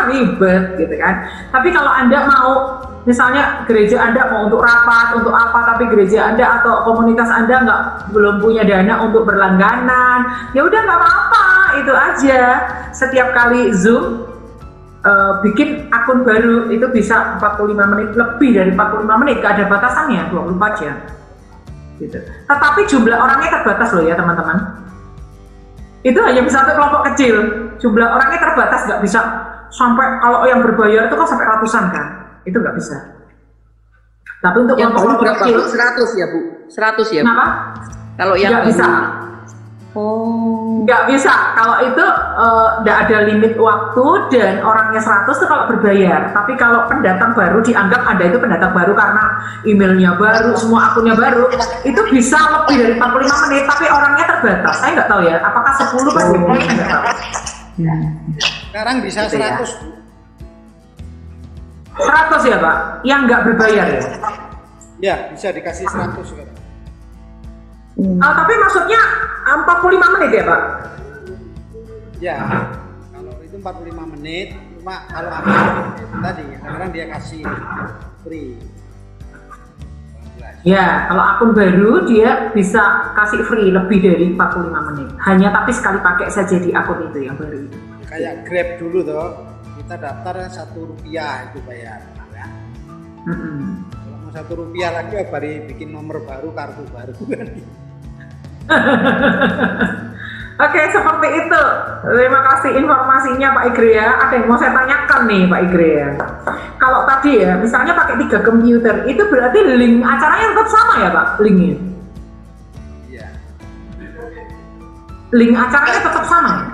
ribet gitu kan. Tapi kalau Anda mau, misalnya gereja Anda mau untuk rapat, untuk apa, tapi gereja Anda atau komunitas Anda belum punya dana untuk berlangganan, ya udah nggak apa-apa, itu aja. Setiap kali Zoom bikin akun baru itu bisa 45 menit, lebih dari 45 menit, gak ada batasannya, 24 jam gitu. Tetapi jumlah orangnya terbatas loh ya teman-teman. Itu hanya bisa satu kelompok kecil, jumlah orangnya terbatas, gak bisa sampai, kalau yang berbayar itu kan sampai ratusan kan, itu gak bisa. Tapi untuk yang kelompok kecil 100 ya Bu? 100 ya Bu? Kenapa? Kalau yang gak bisa. Oh, nggak bisa. Kalau itu nggak ada limit waktu dan orangnya 100 itu kalau berbayar. Tapi kalau pendatang baru, dianggap Anda itu pendatang baru karena emailnya baru, semua akunnya baru, itu bisa lebih dari 45 menit. Tapi orangnya terbatas. Saya nggak tahu ya. Apakah 10 kan? Nggak tahu. Sekarang bisa 100. 100 ya Pak? Yang nggak berbayar ya? Ya, bisa dikasih 100 sekarang. Tapi maksudnya 45 menit ya Pak? Ya, kalau itu 45 menit, cuma kalau aku tadi kadang-kadang dia kasih free. Ya, kalau akun baru dia bisa kasih free lebih dari 45 menit. Hanya tapi sekali pakai saja di akun itu yang baru itu. Kayak Grab dulu toh, kita daftar Rp1 itu bayar. Ya. Kalau mau Rp1 lagi ya baru bikin nomor baru, kartu baru kan. Oke, seperti itu. Terima kasih informasinya Pak Igrea. Ada yang mau saya tanyakan nih Pak Igrea. Kalau tadi ya, misalnya pakai 3 komputer, itu berarti link acaranya tetap sama ya Pak? Linknya? Iya. Link acaranya tetap sama ya?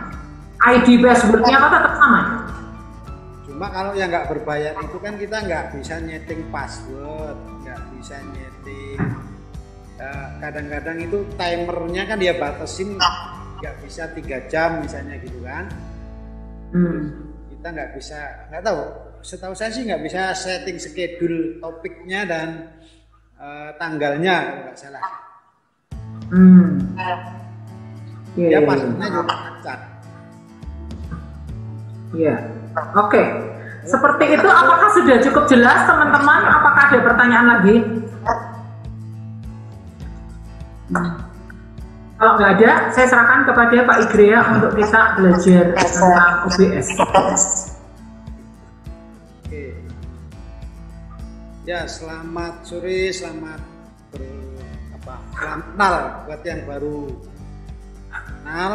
ID passwordnya apa tetap sama ya? Cuma kalau yang nggak berbayar itu kan kita nggak bisa nyeting password, nggak bisa nyeting. Kadang-kadang itu timernya kan dia batasin nggak bisa 3 jam misalnya gitu kan. Kita nggak bisa, nggak tahu. Setahu saya sih nggak bisa setting schedule topiknya dan tanggalnya kalau nggak salah. Ya pastinya juga lancar. Iya. Oke. Seperti itu. Apakah sudah cukup jelas teman-teman? Apakah ada pertanyaan lagi? Kalau nggak ada, saya serahkan kepada Pak Igrea untuk kita belajar tentang OBS. Oke. Ya, selamat sore, selamat kenal buat yang baru kenal.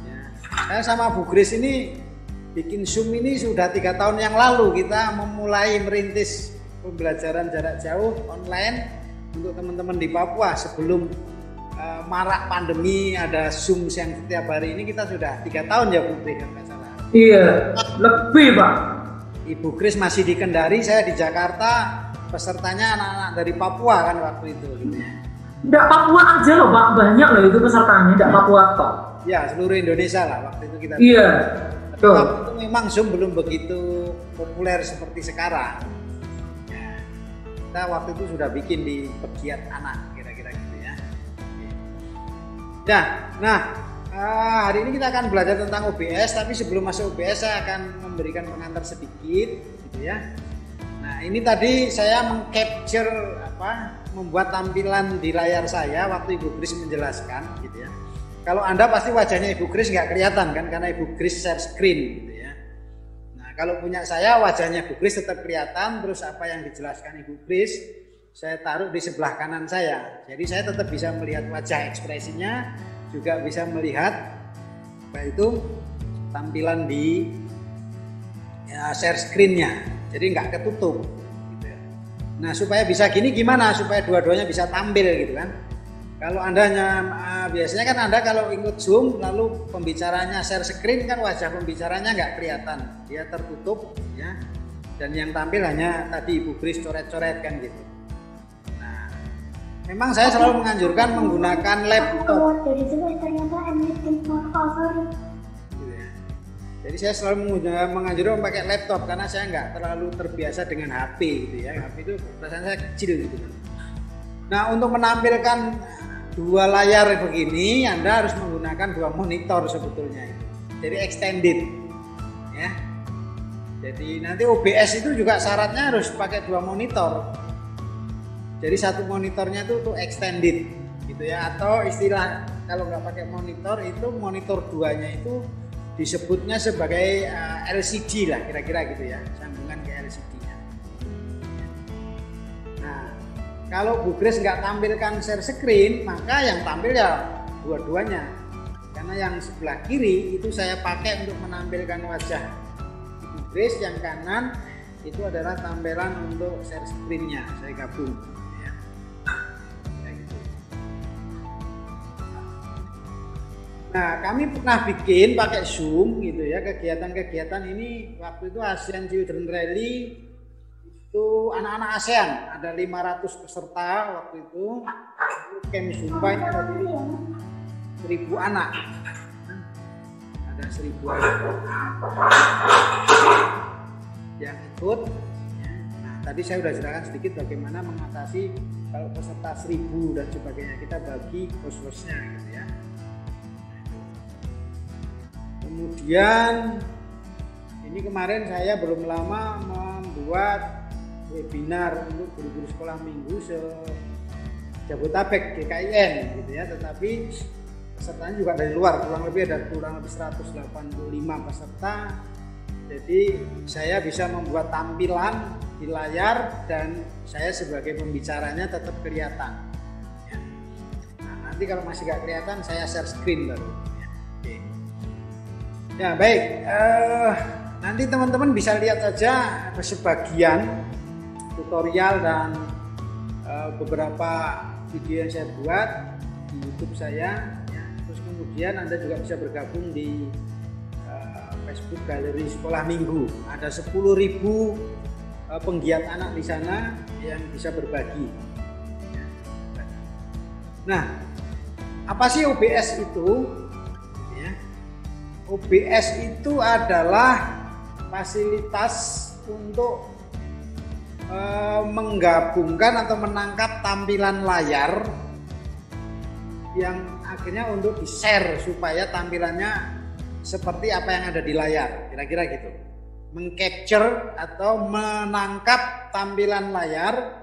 Ya. Saya sama Bu Grace ini bikin Zoom ini sudah 3 tahun yang lalu. Kita memulai merintis pembelajaran jarak jauh online untuk teman-teman di Papua sebelum marak pandemi. Ada Zoom yang setiap hari ini. Kita sudah 3 tahun ya Bu Grace, nggak salah. Iya, lebih Pak. Ibu Grace masih di Kendari, saya di Jakarta. Pesertanya anak-anak dari Papua kan waktu itu gitu ya. Nggak Papua aja loh Pak, banyak loh itu pesertanya, nggak Papua toh. Ya, seluruh Indonesia lah waktu itu kita. Iya, betul. Waktu itu memang Zoom belum begitu populer seperti sekarang. Ya, kita waktu itu sudah bikin di pegiat anak, kira-kira gitu ya. Ya, nah hari ini kita akan belajar tentang OBS, tapi sebelum masuk OBS saya akan memberikan pengantar sedikit, gitu ya. Nah, ini tadi saya mengcapture membuat tampilan di layar saya waktu Ibu Grace menjelaskan, gitu ya. Kalau Anda pasti wajahnya Ibu Grace nggak kelihatan kan, karena Ibu Grace share screen, gitu ya. Nah, kalau punya saya wajahnya Ibu Grace tetap kelihatan, terus apa yang dijelaskan Ibu Grace saya taruh di sebelah kanan saya. Jadi saya tetap bisa melihat wajah ekspresinya, juga bisa melihat tampilan di share screen-nya. Jadi nggak ketutup gitu ya. Nah, supaya bisa gini gimana supaya dua-duanya bisa tampil gitu kan. Kalau Anda biasanya kan Anda kalau ikut Zoom lalu pembicaranya share screen kan wajah pembicaranya nggak kelihatan, dia tertutup ya. Dan yang tampil hanya tadi Ibu Grace coret-coret kan gitu. Nah, memang saya selalu menganjurkan menggunakan laptop. Jadi saya selalu menganjurkan pakai laptop karena saya nggak terlalu terbiasa dengan HP gitu ya. HP itu perasaan saya kecil gitu. Nah, untuk menampilkan 2 layar begini, Anda harus menggunakan 2 monitor sebetulnya. Jadi extended, ya. Jadi nanti OBS itu juga syaratnya harus pakai 2 monitor. Jadi satu monitornya itu tuh extended, gitu ya. Atau istilah kalau nggak pakai monitor itu monitor 2-nya itu disebutnya sebagai LCD lah kira-kira gitu ya, sambungan ke LCD-nya. Nah, kalau Bu Grace nggak tampilkan share screen, maka yang tampil ya dua-duanya. Karena yang sebelah kiri itu saya pakai untuk menampilkan wajah Bu Grace, yang kanan itu adalah tampilan untuk share screen-nya. Saya gabung. Nah, kami pernah bikin pakai Zoom gitu ya, kegiatan-kegiatan ini waktu itu ASEAN Children Rally itu anak-anak ASEAN, ada 500 peserta waktu itu. Camp Zumba ini ada 1.000 anak. Ada 1.000 anak yang ikut. Nah, tadi saya sudah jelaskan sedikit bagaimana mengatasi kalau peserta 1000 dan sebagainya, kita bagi cost-nya gitu ya. Kemudian ini kemarin saya belum lama membuat webinar untuk guru-guru sekolah minggu Jabodetabek GKIN gitu ya, tetapi pesertanya juga dari luar, kurang lebih 185 peserta. Jadi saya bisa membuat tampilan di layar dan saya sebagai pembicaranya tetap kelihatan ya. Nah, nanti kalau masih nggak kelihatan saya share screen baru ya. Oke. Ya baik, nanti teman-teman bisa lihat saja sebagian tutorial dan beberapa video yang saya buat di YouTube saya ya. Terus kemudian Anda juga bisa bergabung di Facebook Galeri Sekolah Minggu. Ada 10.000 penggiat anak di sana yang bisa berbagi. Nah, apa sih OBS itu? Ya. OBS itu adalah fasilitas untuk menggabungkan atau menangkap tampilan layar yang akhirnya untuk di-share supaya tampilannya seperti apa yang ada di layar, kira-kira gitu. Mengcapture atau menangkap tampilan layar,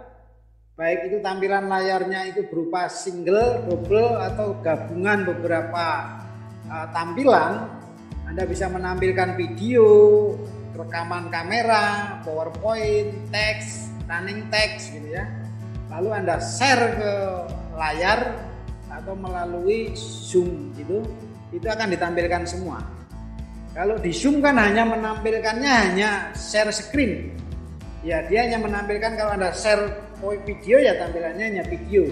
baik itu tampilan layarnya itu berupa single, double atau gabungan beberapa tampilan. Anda bisa menampilkan video, rekaman kamera, PowerPoint, teks, running text gitu ya. Lalu Anda share ke layar atau melalui Zoom gitu. Itu akan ditampilkan semua. Kalau di Zoom kan hanya menampilkannya hanya share screen. Ya, dia hanya menampilkan kalau Anda share video ya tampilannya hanya video.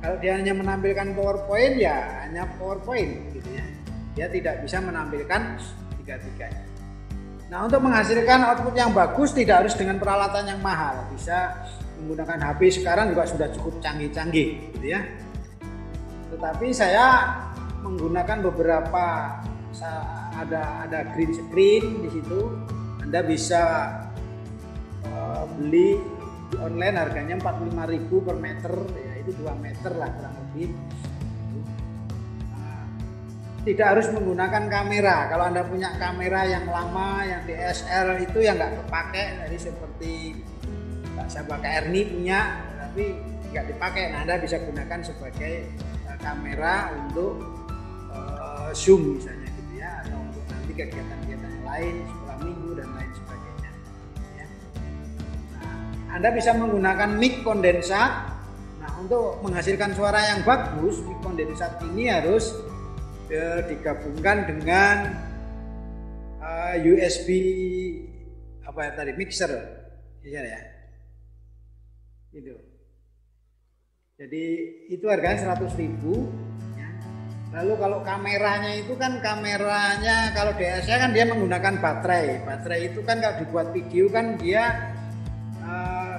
Kalau dia hanya menampilkan PowerPoint ya hanya PowerPoint gitu ya. Dia tidak bisa menampilkan tiga-tiganya. Nah, untuk menghasilkan output yang bagus tidak harus dengan peralatan yang mahal. Bisa menggunakan HP sekarang juga sudah cukup canggih-canggih gitu ya. Tetapi saya menggunakan beberapa, ada green screen di situ. Anda bisa beli di online, harganya 45.000 per meter ya, itu 2 meter lah kurang lebih. Tidak harus menggunakan kamera. Kalau Anda punya kamera yang lama, yang DSLR itu yang nggak kepake, jadi seperti Pak Sabak Erni punya, tapi nggak dipakai. Nah, Anda bisa gunakan sebagai kamera untuk Zoom misalnya gitu ya, atau untuk nanti kegiatan-kegiatan yang lain, sekolah minggu dan lain sebagainya ya. Nah, Anda bisa menggunakan mic kondensat. Nah, untuk menghasilkan suara yang bagus, mic kondensat ini harus digabungkan dengan USB apa ya tadi, mixer ya. Itu. Jadi itu harganya 100.000 ya. Lalu kalau kameranya itu kan kalau DSLR kan dia menggunakan baterai. Baterai itu kan kalau dibuat video kan dia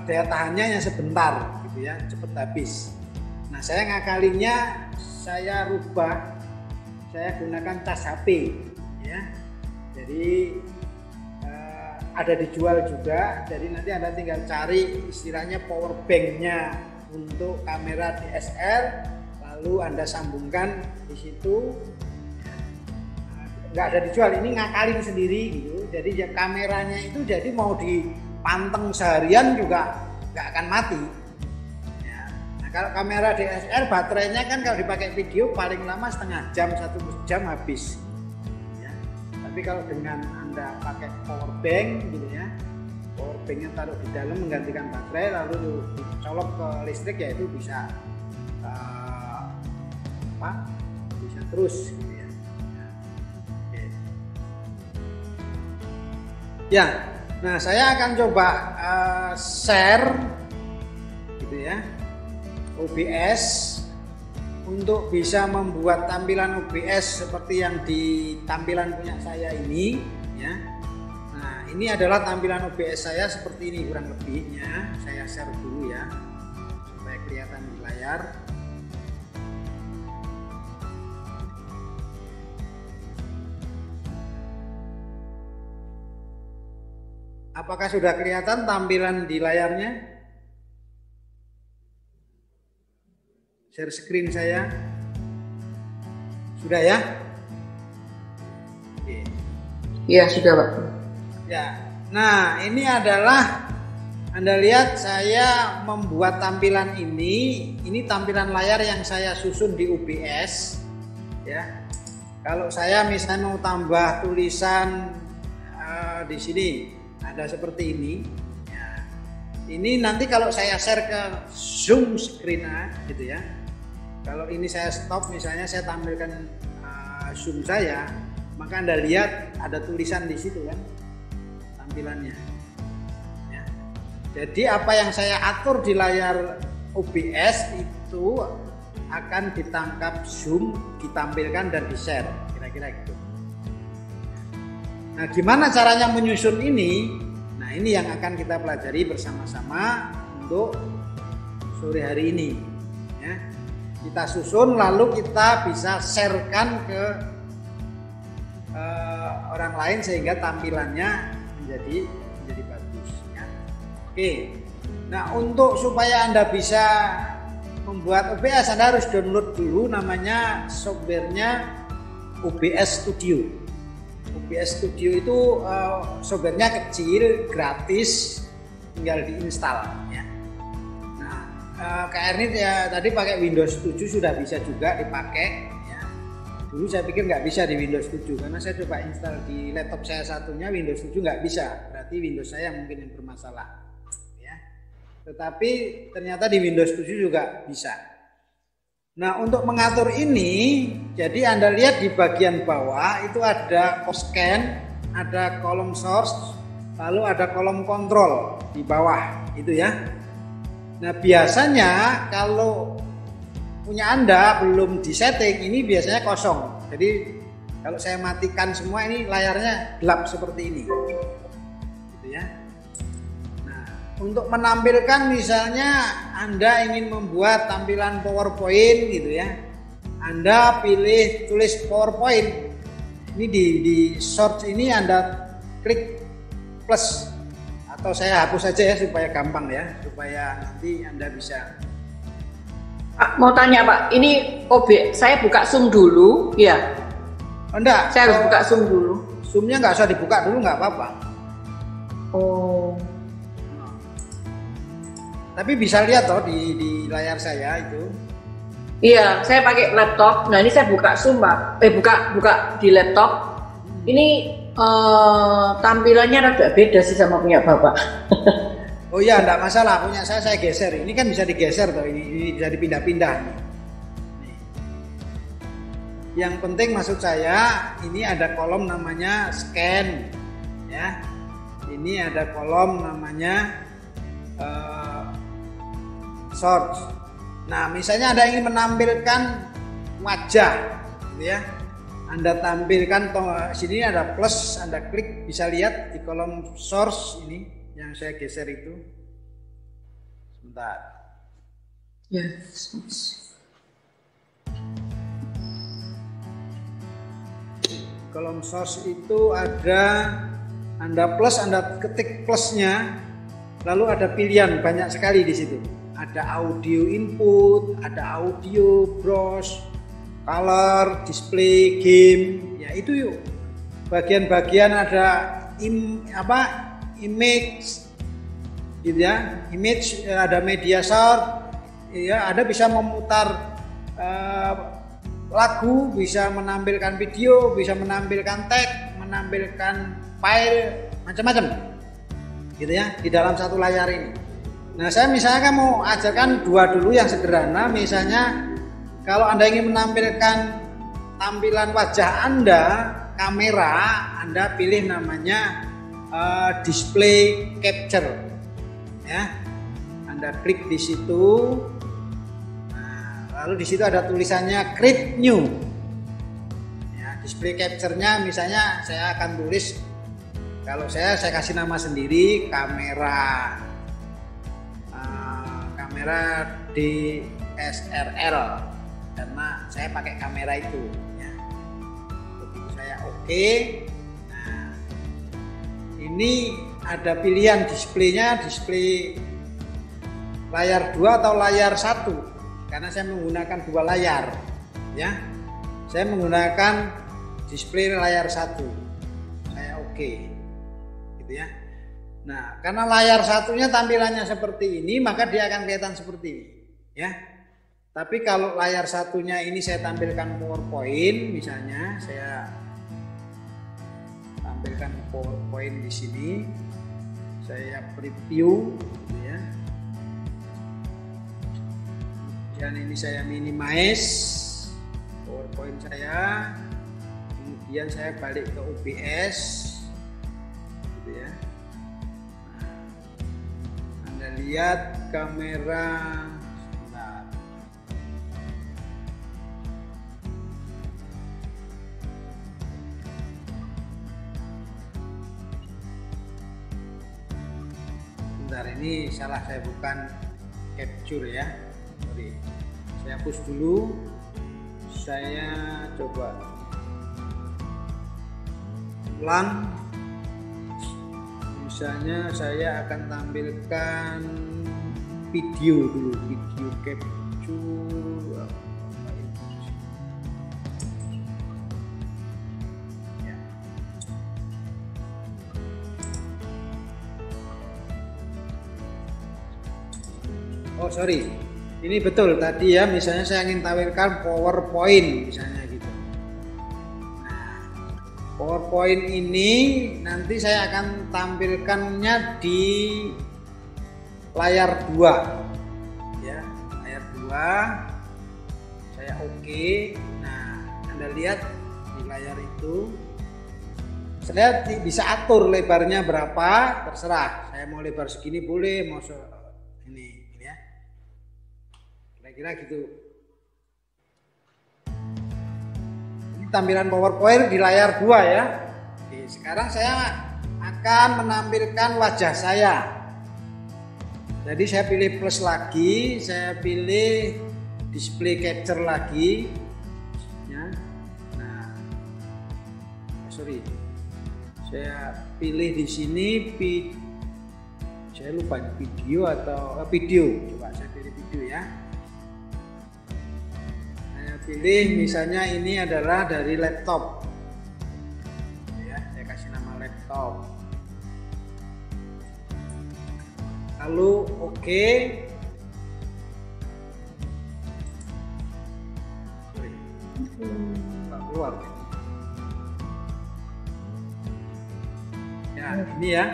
daya tahannya hanya sebentar gitu ya, cepat habis. Nah, saya ngakalinya saya rubah, saya gunakan cas HP ya. Jadi ada dijual juga. Jadi nanti Anda tinggal cari istilahnya power banknya untuk kamera DSLR, lalu Anda sambungkan di situ. Nggak ada dijual, ini ngakalin sendiri gitu. Jadi ya kameranya itu jadi mau dipanteng seharian juga nggak akan mati ya. Nah, kalau kamera DSLR baterainya kan kalau dipakai video paling lama setengah jam, 1 jam habis ya. Tapi kalau dengan Anda pakai power bank gitu ya, power banknya taruh di dalam menggantikan baterai lalu dicolok ke listrik, ya itu bisa bisa terus gitu ya. Oke. Ya, nah saya akan coba share gitu ya OBS untuk bisa membuat tampilan OBS seperti yang di tampilan punya saya ini ya. Nah, ini adalah tampilan OBS saya seperti ini kurang lebihnya. Saya share dulu ya supaya kelihatan di layar. Apakah sudah kelihatan tampilan di layarnya? Share screen saya. Sudah ya? Oke. Iya, sudah Pak. Ya. Nah, ini adalah Anda lihat saya membuat tampilan ini tampilan layar yang saya susun di OBS ya. Kalau saya misalnya mau tambah tulisan di sini ada seperti ini ya. Ini nanti kalau saya share ke Zoom screen gitu ya. Kalau ini saya stop misalnya saya tampilkan Zoom saya, maka Anda lihat ada tulisan di situ kan tampilannya. Ya. Jadi apa yang saya atur di layar OBS itu akan ditangkap Zoom, ditampilkan dan di-share, kira-kira gitu. Nah, gimana caranya menyusun ini? Nah, ini yang akan kita pelajari bersama-sama untuk sore hari ini. Ya. Kita susun lalu kita bisa sharekan ke orang lain sehingga tampilannya menjadi bagus. Ya. Oke. Nah, untuk supaya Anda bisa membuat OBS, Anda harus download dulu namanya softwarenya OBS Studio. OBS Studio itu softwarenya kecil, gratis, tinggal diinstal ya. Nah, KR ini ya tadi pakai Windows 7 sudah bisa juga dipakai ya. Dulu saya pikir nggak bisa di Windows 7 karena saya coba install di laptop saya satunya Windows 7 nggak bisa. Berarti Windows saya mungkin yang bermasalah ya. Tetapi ternyata di Windows 7 juga bisa. Nah, untuk mengatur ini, jadi Anda lihat di bagian bawah itu ada scan, ada kolom source, lalu ada kolom kontrol di bawah, itu ya. Nah, biasanya kalau punya Anda belum disetting, ini biasanya kosong. Jadi kalau saya matikan semua ini layarnya gelap seperti ini, gitu ya. Untuk menampilkan misalnya Anda ingin membuat tampilan PowerPoint gitu ya. Anda pilih tulis PowerPoint. Ini di search ini Anda klik plus atau saya hapus saja ya supaya gampang ya, supaya nanti Anda bisa. Pak, mau tanya Pak, ini saya buka Zoom dulu ya? Oh, enggak, saya harus buka Zoom dulu. Zoom-nya nggak usah dibuka dulu, nggak apa-apa. Oh. Tapi bisa lihat toh di layar saya itu. Iya, saya pakai laptop. Nah, ini saya buka Zoom, Pak. Buka di laptop. Ini tampilannya rada beda sih sama punya Bapak. Oh iya, enggak masalah. Punya saya geser. Ini kan bisa digeser toh. Ini bisa dipindah-pindah nih. Yang penting maksud saya, ini ada kolom namanya scan ya. Ini ada kolom namanya source. Nah, misalnya Anda ingin menampilkan wajah, gitu ya. Anda tampilkan sini ada plus, Anda klik bisa lihat di kolom source ini yang saya geser itu. Sebentar. Yes. Kolom source itu ada Anda plus, Anda ketik plusnya, lalu ada pilihan banyak sekali di situ. Ada audio input, ada audio, browse, color, display, game, ya itu yuk. Bagian-bagian ada image, gitu ya, image, ada media source, ya, Anda bisa memutar lagu, bisa menampilkan video, bisa menampilkan tag, menampilkan file, macam-macam, gitu ya, di dalam satu layar ini. Nah, saya misalnya mau ajarkan dua dulu yang sederhana. Misalnya kalau Anda ingin menampilkan tampilan wajah Anda, kamera, Anda pilih namanya display capture ya. Anda klik di situ. Nah, lalu di situ ada tulisannya create new ya. Display capture-nya misalnya saya akan tulis, kalau saya kasih nama sendiri kamera DSLR karena saya pakai kamera itu ya. Begitu saya oke. Nah, ini ada pilihan displaynya, display layar 2 atau layar 1, karena saya menggunakan 2 layar ya. Saya menggunakan display layar 1, saya oke gitu ya. Nah, karena layar satunya tampilannya seperti ini, maka dia akan kelihatan seperti ini ya. Tapi kalau layar satunya ini saya tampilkan PowerPoint, misalnya saya tampilkan PowerPoint di sini, saya preview gitu ya. Dan ini saya minimize PowerPoint saya, kemudian saya balik ke OBS gitu ya. Nah, Anda lihat kamera, sebentar. Sebentar, ini salah, saya bukan capture ya, sorry. Saya hapus dulu, saya coba ulang. Misalnya saya akan tampilkan video dulu, video capture ya. Oh sorry, ini betul tadi ya, misalnya saya ingin tampilkan PowerPoint misalnya gitu. Nah, PowerPoint ini nanti saya akan tampilkannya di layar 2 ya, layar 2 saya oke. Nah, Anda lihat di layar itu saya bisa atur lebarnya berapa, terserah. Saya mau lebar segini boleh, mau ini ya, kira-kira gitu. Ini tampilan PowerPoint di layar 2 ya. Oke, sekarang saya akan menampilkan wajah saya. Jadi saya pilih plus lagi, saya pilih display capture lagi ya. Nah, sorry, saya pilih di sini saya lupa video atau video. Coba saya pilih video ya. Saya pilih misalnya ini adalah dari laptop ya, saya kasih nama laptop. Lalu oke. Keluar ya, ini ya.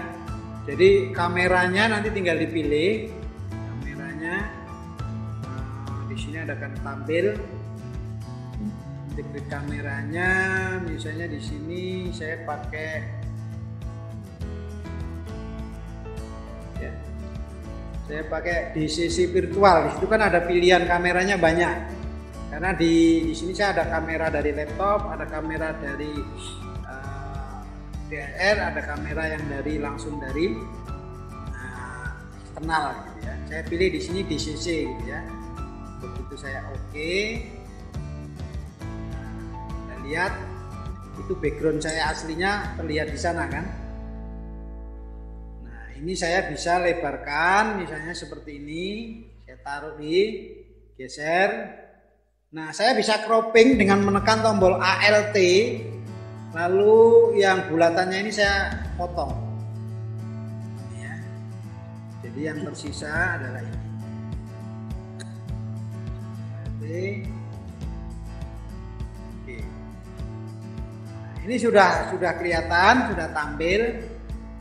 Jadi kameranya nanti tinggal dipilih kameranya. Di sini akan tampil integrate kameranya. Misalnya di sini saya pakai ya, saya pakai DCC virtual. Di situ kan ada pilihan kameranya banyak. Karena di sini saya ada kamera dari laptop, ada kamera dari DSLR, ada kamera yang langsung dari eksternal gitu ya. Saya pilih di sini DCC gitu ya. Begitu saya oke. Nah, lihat itu background saya aslinya terlihat di sana kan. Nah, ini saya bisa lebarkan misalnya seperti ini. Saya taruh di geser. Nah, saya bisa cropping dengan menekan tombol ALT. Lalu yang bulatannya ini saya potong. Ya. Jadi yang tersisa adalah ini. Oke. Nah, ini sudah kelihatan, sudah tampil.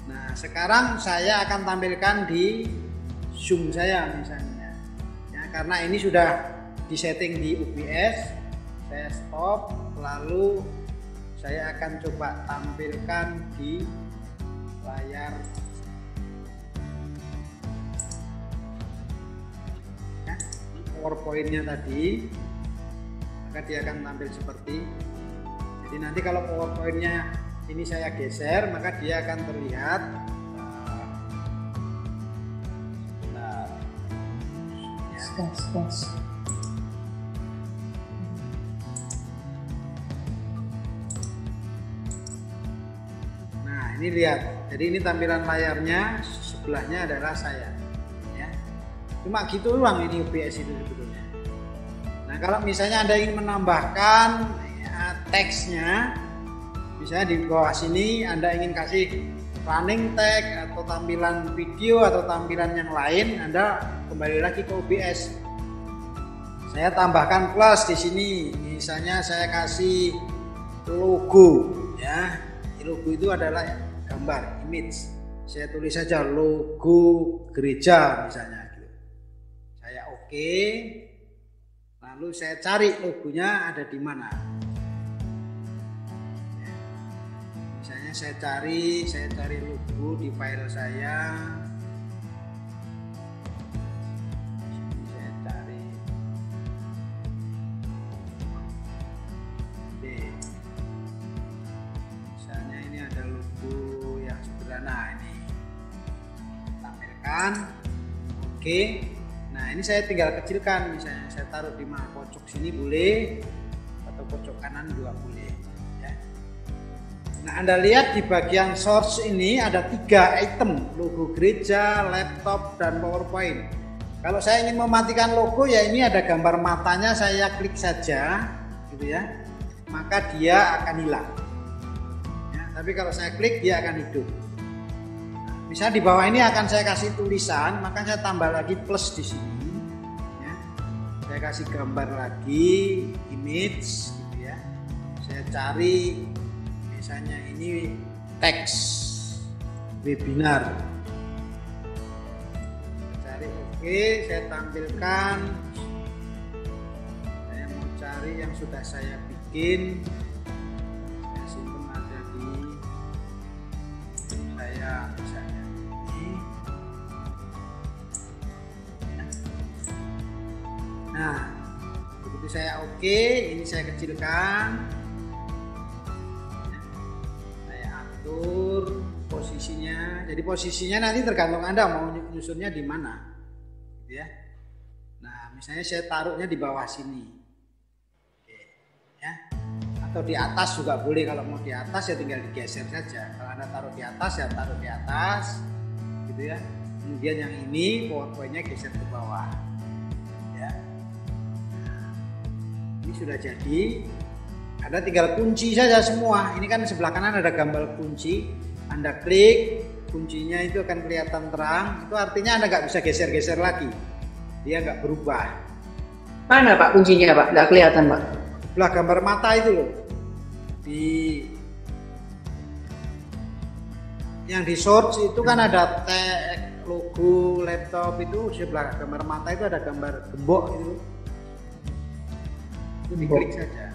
Nah, sekarang saya akan tampilkan di Zoom saya misalnya. Ya, karena ini sudah disetting di OBS, saya stop, lalu saya akan coba tampilkan di layar ya, PowerPoint-nya tadi, maka dia akan tampil seperti. Jadi nanti kalau PowerPoint-nya ini saya geser, maka dia akan terlihat. Ini lihat, Jadi ini tampilan layarnya, sebelahnya adalah saya. Ya. Cuma gitu doang ini OBS itu sebetulnya. Nah kalau misalnya Anda ingin menambahkan ya, teksnya, misalnya di bawah sini Anda ingin kasih running tag atau tampilan video atau tampilan yang lain, Anda kembali lagi ke OBS. Saya tambahkan plus di sini, misalnya saya kasih logo, ya. Logo itu adalah gambar, image. Saya tulis saja logo gereja misalnya. Saya oke, lalu saya cari logonya ada di mana. Misalnya saya cari logo di file saya. Nah ini tampilkan, oke. Nah ini saya tinggal kecilkan, misalnya saya taruh di mana, pojok sini boleh atau pojok kanan juga boleh ya. Nah Anda lihat di bagian source ini ada 3 item, logo gereja, laptop, dan PowerPoint. Kalau saya ingin mematikan logo ya ini ada gambar matanya, saya klik saja gitu ya, maka dia akan hilang ya, tapi kalau saya klik dia akan hidup. Misalnya di bawah ini akan saya kasih tulisan, maka saya tambah lagi plus di sini. Ya. Saya kasih gambar lagi, image, gitu ya. Saya cari, misalnya ini teks webinar. Saya cari oke, saya tampilkan. Saya mau cari yang sudah saya bikin. Saya simpan ada di saya misalnya. Nah, begitu saya oke, ini saya kecilkan, saya atur posisinya. Jadi posisinya nanti tergantung Anda mau nyusunnya di mana, gitu ya. Nah, misalnya saya taruhnya di bawah sini, oke, ya. Atau di atas juga boleh. Kalau mau di atas ya tinggal digeser saja. Kalau Anda taruh di atas ya taruh di atas, gitu ya. Kemudian yang ini PowerPoint-nya geser ke bawah. Ini sudah jadi, Anda tinggal kunci saja semua. Ini kan sebelah kanan ada gambar kunci, Anda klik, kuncinya itu akan kelihatan terang. Itu artinya Anda nggak bisa geser-geser lagi, dia nggak berubah. Mana Pak kuncinya Pak? Nggak kelihatan Pak. Sebelah gambar mata itu loh, di yang di search itu kan ada tag, logo, laptop, itu sebelah gambar mata itu ada gambar gembok itu diklik saja.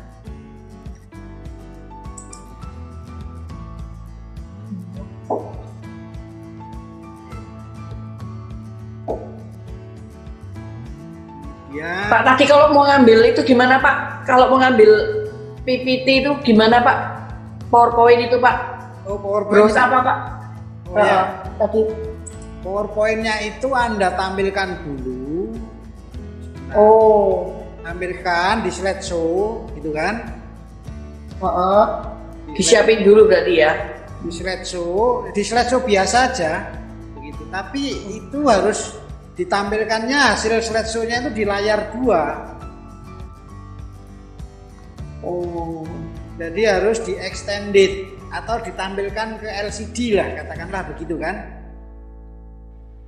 Ya. Pak tadi kalau mau ngambil itu gimana Pak? Kalau mau ngambil PPT itu gimana Pak? PowerPoint itu Pak? Oh PowerPoint. Terus apa Pak? Oh ya. Tadi PowerPoint-nya itu Anda tampilkan dulu. Oh. Tampilkan di slideshow gitu kan. Disiapin dulu berarti ya. Di slideshow biasa aja begitu. Tapi itu harus ditampilkannya hasil slideshow-nya itu di layar 2. Oh. Jadi harus di extended atau ditampilkan ke LCD lah, katakanlah begitu kan.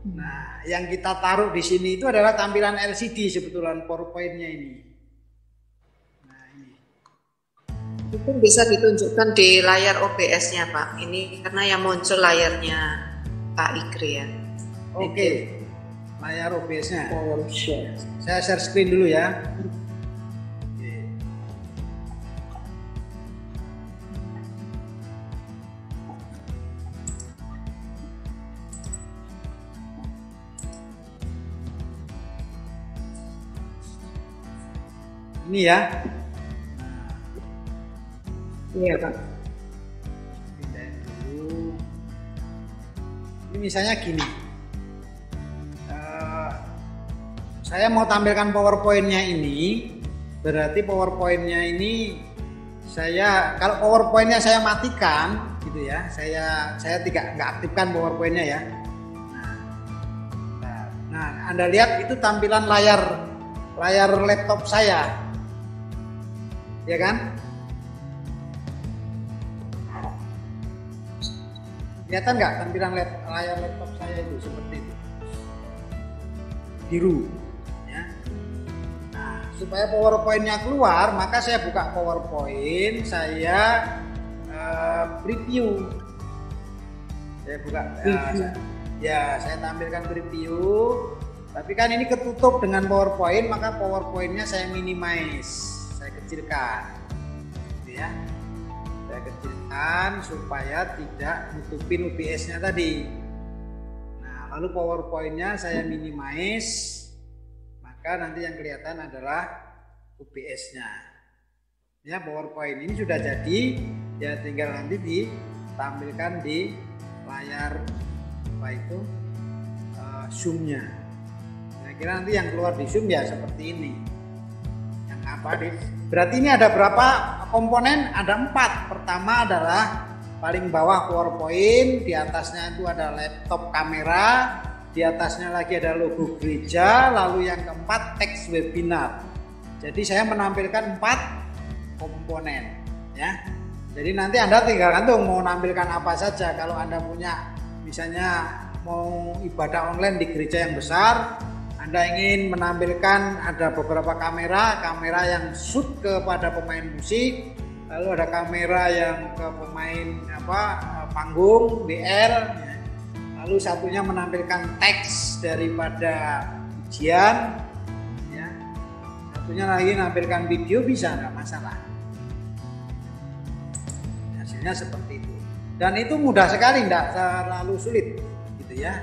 Nah, yang kita taruh di sini itu adalah tampilan LCD sebetulnya PowerPoint-nya ini. Nah, ini. Itu bisa ditunjukkan di layar OBS-nya Pak. Ini karena yang muncul layarnya Pak Ikri ya. Oke. Layar OBS-nya. Saya share screen dulu ya. Ini ya. Iya Pak. Pindahin dulu. Ini misalnya gini. Saya mau tampilkan PowerPoint-nya ini, berarti PowerPoint-nya ini kalau PowerPoint-nya saya matikan, gitu ya. Saya nggak aktifkan PowerPoint-nya ya. Nah, Anda lihat itu tampilan layar laptop saya, ya kan? Kelihatan nggak tampilan layar laptop saya itu seperti itu, biru. Ya. Nah, supaya PowerPoint-nya keluar, maka saya buka PowerPoint, saya preview. Saya buka, saya tampilkan preview. Tapi kan ini ketutup dengan PowerPoint, maka PowerPoint-nya saya minimize, saya kecilkan, gitu ya. Saya kecilkan supaya tidak nutupin OBS-nya tadi. Nah, lalu PowerPoint-nya saya minimize, maka nanti yang kelihatan adalah OBS-nya. Ya, PowerPoint ini sudah jadi, ya tinggal nanti ditampilkan di layar Zoom-nya. Saya kira nanti yang keluar di Zoom ya seperti ini. Yang apa nih? Berarti ini ada berapa komponen? Ada 4. Pertama adalah paling bawah PowerPoint, di atasnya itu ada laptop kamera, di atasnya lagi ada logo gereja, lalu yang keempat teks webinar. Jadi saya menampilkan 4 komponen ya. Jadi nanti Anda tinggal gantung mau menampilkan apa saja. Kalau Anda punya misalnya mau ibadah online di gereja yang besar, Anda ingin menampilkan ada beberapa kamera yang shoot kepada pemain musik, lalu ada kamera yang ke pemain panggung BL, lalu satunya menampilkan teks daripada ujian, ya. Satunya lagi menampilkan video, bisa nggak masalah. Hasilnya seperti itu. Dan itu mudah sekali, tidak terlalu sulit, gitu ya.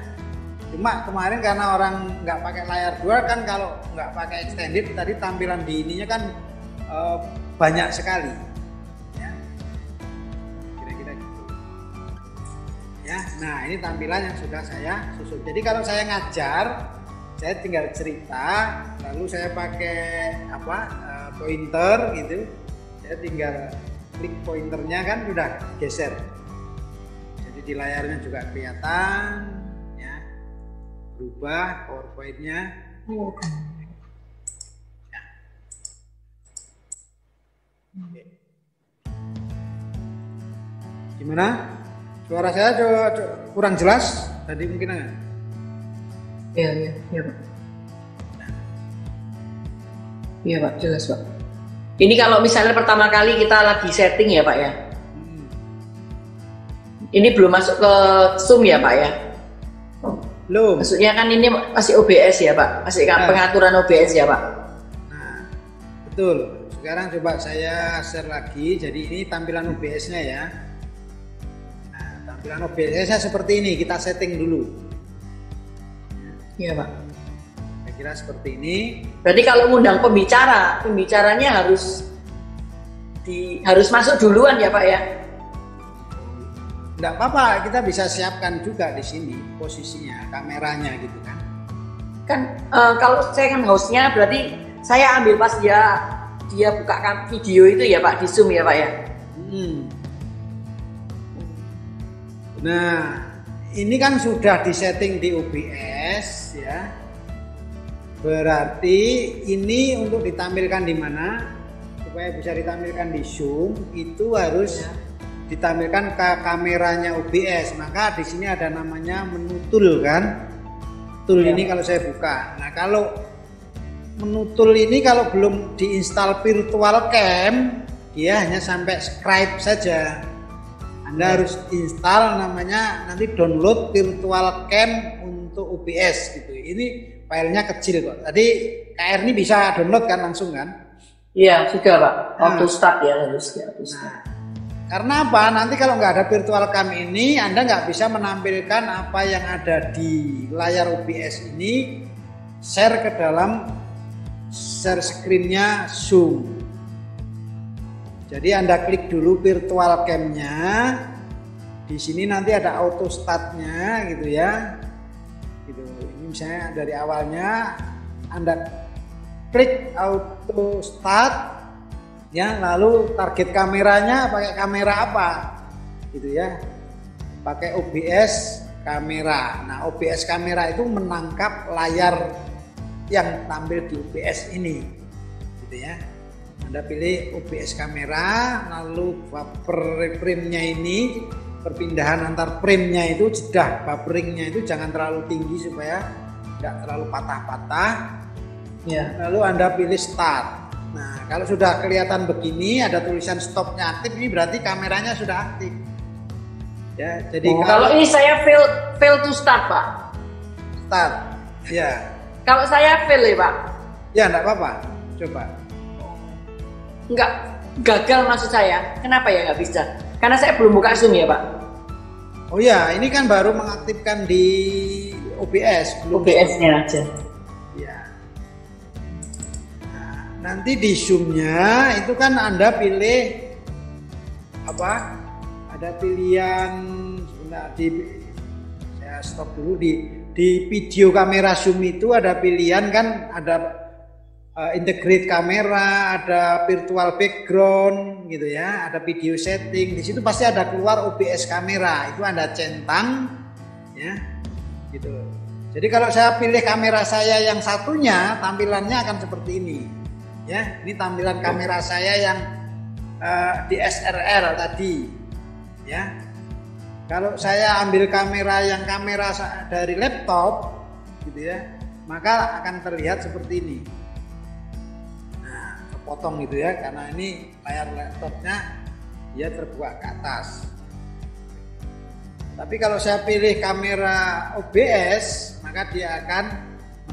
Cuma kemarin karena orang nggak pakai layar dual kan, kalau nggak pakai extended tadi tampilan di ininya kan banyak sekali, ya. Kira-kira gitu. Ya, nah ini tampilan yang sudah saya susun. Jadi kalau saya ngajar, saya tinggal cerita, lalu saya pakai pointer gitu, saya tinggal klik pointernya kan udah geser. Di layarnya juga kelihatan ya, berubah PowerPoint-nya. Ya. Gimana? Suara saya kurang jelas tadi mungkin enggak? Iya Pak. Iya Pak, jelas Pak. Ini kalau misalnya pertama kali kita lagi setting ya Pak ya. Ini belum masuk ke Zoom ya Pak ya? Belum. Maksudnya kan ini masih OBS ya Pak? Masih pengaturan OBS ya Pak? Nah, betul. Sekarang coba saya share lagi. Jadi ini tampilan OBS-nya ya. Nah, tampilan OBS-nya seperti ini. Kita setting dulu. Iya Pak. Saya kira seperti ini. Berarti kalau ngundang pembicaranya harus masuk duluan ya Pak ya? Enggak apa-apa, kita bisa siapkan juga di sini posisinya, kameranya gitu kan. Kan kalau saya kan hostnya, berarti saya ambil pas dia buka video itu ya Pak, di Zoom ya Pak ya. Nah, ini kan sudah disetting di OBS ya. Berarti ini untuk ditampilkan di mana? Supaya bisa ditampilkan di Zoom itu harus ditampilkan ke kameranya OBS. Maka di sini ada namanya menu tool kan. Tool ini kalau saya buka. Nah, kalau menu tool ini kalau belum diinstal virtual cam, dia hanya sampai scribe saja. Anda harus install namanya, nanti download virtual cam untuk OBS gitu. Ini filenya kecil kok. Tadi KR ini bisa download kan langsung kan? Iya, juga Pak. Auto start ya harus. Nah, karena apa? Nanti kalau nggak ada virtual cam ini, Anda nggak bisa menampilkan apa yang ada di layar OBS ini, share ke dalam share screen-nya Zoom. Jadi Anda klik dulu virtual cam-nya. Di sini nanti ada auto start-nya gitu ya. Gitu. Ini misalnya dari awalnya Anda klik auto start. Ya, lalu target kameranya pakai kamera apa? gitu ya, pakai OBS kamera. Nah, OBS kamera itu menangkap layar yang tampil di OBS ini, gitu ya. Anda pilih OBS kamera, lalu buffer frame-nya ini, perpindahan antar frame-nya itu, jeda bufferingnya itu jangan terlalu tinggi supaya tidak terlalu patah-patah. Ya. Lalu Anda pilih start. Nah, kalau sudah kelihatan begini, ada tulisan stopnya aktif, ini berarti kameranya sudah aktif. Ya, jadi kalau ini saya fail to start, Pak. Start, ya. Kalau saya fail ya, Pak. Ya, enggak apa-apa. Coba. Enggak, gagal maksud saya. Kenapa ya nggak bisa? Karena saya belum buka Zoom ya, Pak. Oh ya, ini kan baru mengaktifkan di OBS. OBS-nya aja. Ya. Nah, nanti di Zoom-nya itu kan Anda pilih apa? Ada pilihan, sebentar, saya stop dulu di video kamera Zoom itu ada pilihan kan, ada integrate kamera, ada virtual background gitu ya, ada video setting. Di situ pasti ada keluar OBS kamera, itu Anda centang ya. Gitu. Jadi kalau saya pilih kamera saya yang satunya, tampilannya akan seperti ini. Ya, ini tampilan kamera saya yang DSLR tadi. Ya, kalau saya ambil kamera dari laptop, gitu ya, maka akan terlihat seperti ini. Nah, kepotong gitu ya, karena ini layar laptopnya dia terbuka ke atas. Tapi kalau saya pilih kamera OBS, maka dia akan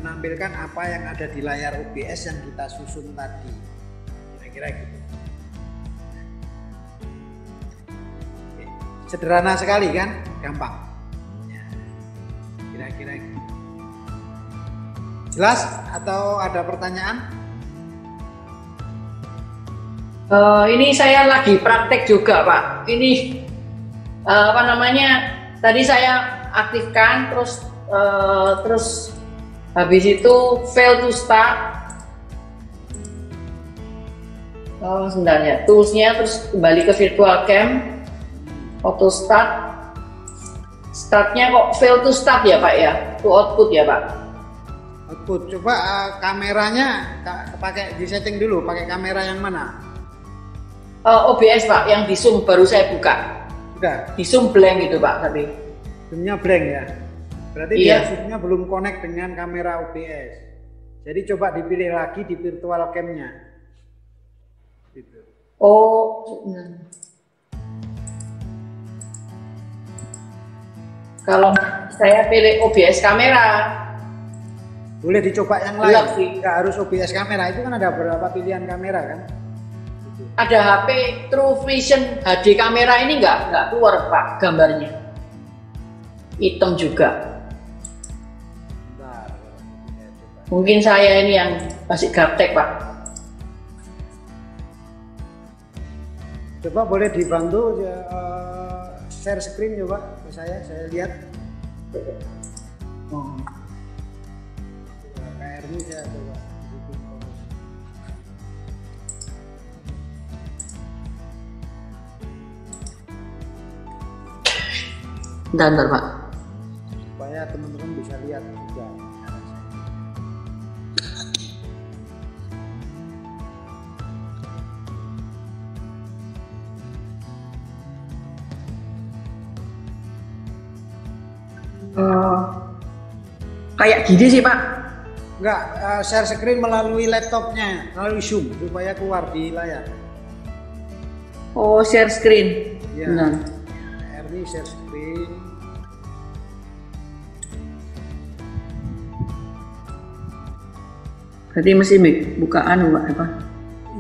menampilkan apa yang ada di layar OBS yang kita susun tadi. Kira-kira gitu. Sederhana sekali kan, gampang. Ya. Kira-kira gitu. Jelas atau ada pertanyaan? Ini saya lagi praktek juga, Pak. Ini apa namanya? Tadi saya aktifkan, terus habis itu fail to start. Sebentar ya, toolsnya, terus kembali ke virtual cam. Auto startnya kok fail to start ya Pak ya, to output ya Pak. Output, coba kameranya pakai di setting dulu, pakai kamera yang mana? OBS Pak, yang di zoom baru saya buka. Sudah. Di zoom blank gitu Pak tapi. Zoomnya blank ya. Berarti iya. dia zoomnya belum connect dengan kamera OBS. Jadi coba dipilih lagi di virtual cam-nya. Gitu. Oh. Kalau saya pilih OBS kamera, boleh dicoba yang lain. Nggak harus OBS kamera, itu kan ada beberapa pilihan kamera kan. Ada HP True Vision HD kamera ini nggak keluar Pak gambarnya, hitam juga. Bentar, mungkin saya ini yang masih gaptek Pak. Coba boleh dibantu share screen coba ke saya lihat. KR ini saya coba. Bentar Pak. Supaya teman-teman bisa lihat juga. Kayak gini sih Pak. Enggak, share screen melalui laptopnya, melalui Zoom supaya keluar di layar. Oh, share screen. Ya. Benar. Ini share screen. Berarti mesti bukaan Pak apa?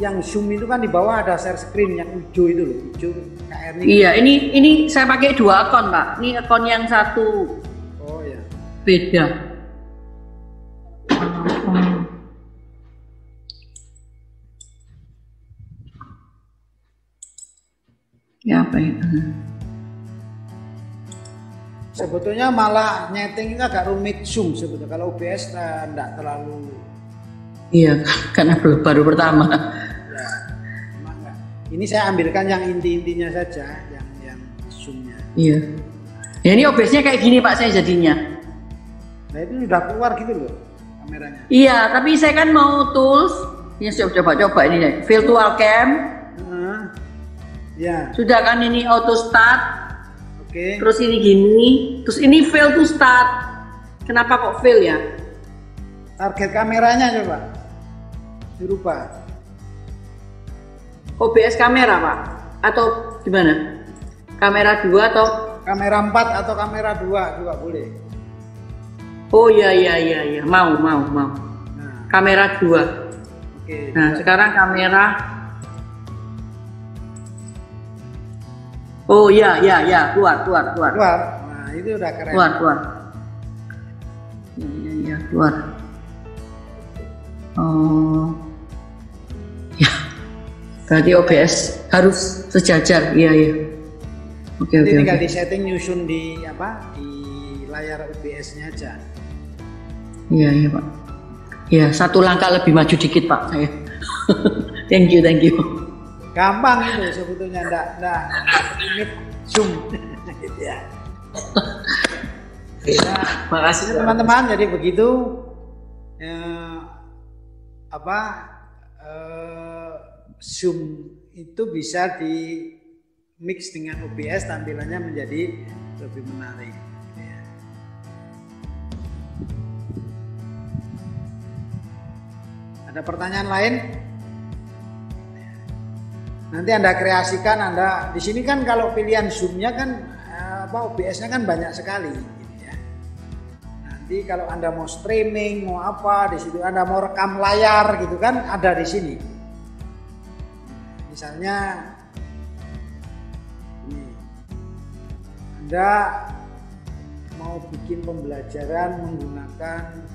Yang Zoom itu kan di bawah ada share screen yang hijau itu loh, hijau KR ini. Iya, ini saya pakai 2 akun Pak. Ini akun yang satu. Oh ya. Beda. Ya apa ya? Sebetulnya malah nyeting ini agak rumit Zoom sebetulnya. Kalau OBS enggak terlalu. Iya, karena baru pertama. Ya, emang enggak. Ini saya ambilkan yang inti-intinya saja, yang Zoom Iya. Ya ini OBS-nya kayak gini Pak saya jadinya. Nah itu sudah keluar gitu loh kameranya. Iya, tapi saya kan mau tools. Ini coba ini virtual cam. Ya. Sudah kan ini auto start. Oke. Terus ini gini. Terus ini fail to start. Kenapa kok fail ya? Target kameranya coba dirubah. OBS kamera Pak? Atau gimana? Kamera 2 atau? Kamera 4 atau kamera 2 juga boleh. Oh iya. Mau. Nah, Kamera 2. oke. Nah sekarang kamera. Oh iya, keluar. Keluar. Nah, itu udah keren. Keluar. Iya, keluar. Oh. Ya. Berarti OBS harus sejajar. Iya. Oke. Tinggal di setting nyusun di layar OBS-nya aja. Iya, Pak. Ya, satu langkah lebih maju dikit, Pak, saya. Thank you. Gampang itu sebetulnya, enggak limit zoom gitu ya. Makasih teman-teman, jadi begitu zoom itu bisa di mix dengan OBS, tampilannya menjadi lebih menarik. Ada pertanyaan lain? Nanti Anda kreasikan, Anda di sini kan kalau pilihan zoom-nya kan OBS-nya kan banyak sekali gitu ya. Nanti kalau Anda mau streaming, mau apa, di situ Anda mau rekam layar gitu kan ada di sini. Misalnya ini, Anda mau bikin pembelajaran menggunakan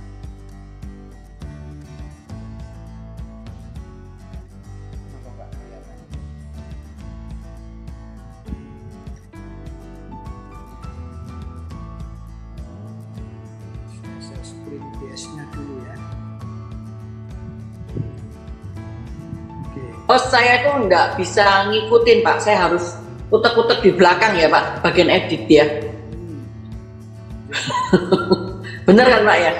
OBS-nya dulu ya. Oke. Oh, saya tuh nggak bisa ngikutin, Pak. Saya harus utek-utek di belakang ya, Pak, bagian edit ya. Bener kan, Pak ya?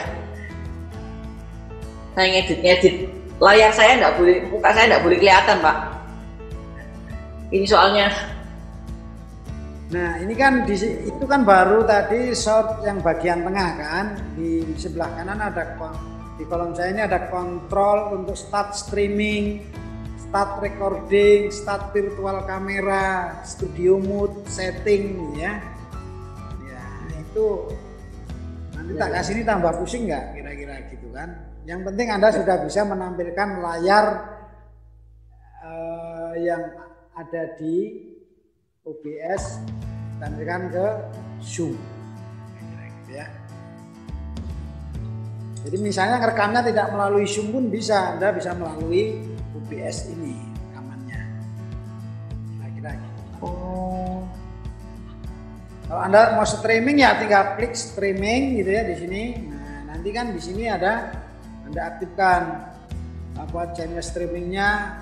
Saya ngedit. Layar saya nggak boleh, muka saya nggak boleh kelihatan, Pak. Ini soalnya. Nah, ini kan itu kan baru tadi shot yang bagian tengah kan. Di sebelah kanan di kolom saya ini ada kontrol untuk start streaming, start recording, start virtual kamera, studio mode, setting ya. Ya, itu nanti tak kasih ini tambah pusing nggak kira-kira gitu kan. Yang penting Anda sudah bisa menampilkan layar yang ada di OBS tampilkan ke Zoom gitu ya. Jadi misalnya rekamnya tidak melalui Zoom pun bisa, Anda bisa melalui OBS ini rekamannya. Kira-kira gitu. Oh. Kalau Anda mau streaming ya tinggal klik streaming gitu ya di sini. Nah, nanti kan di sini ada Anda aktifkan channel streamingnya,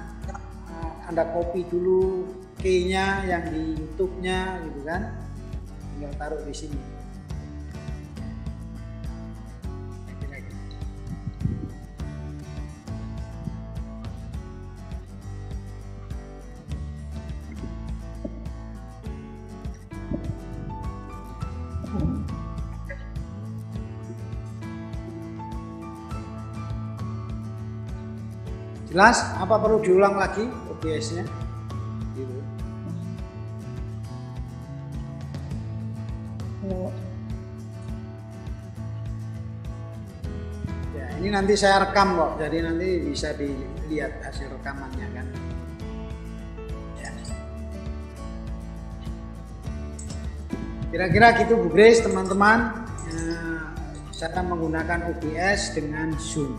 Anda copy dulu key-nya yang di YouTube-nya gitu kan, tinggal taruh di sini. Jelas? Apa perlu diulang lagi OBS-nya? Gitu. Ya, ini nanti saya rekam kok, jadi nanti bisa dilihat hasil rekamannya kan. Ya. Kira-kira gitu Bu Grace, teman-teman, cara menggunakan OBS dengan Zoom.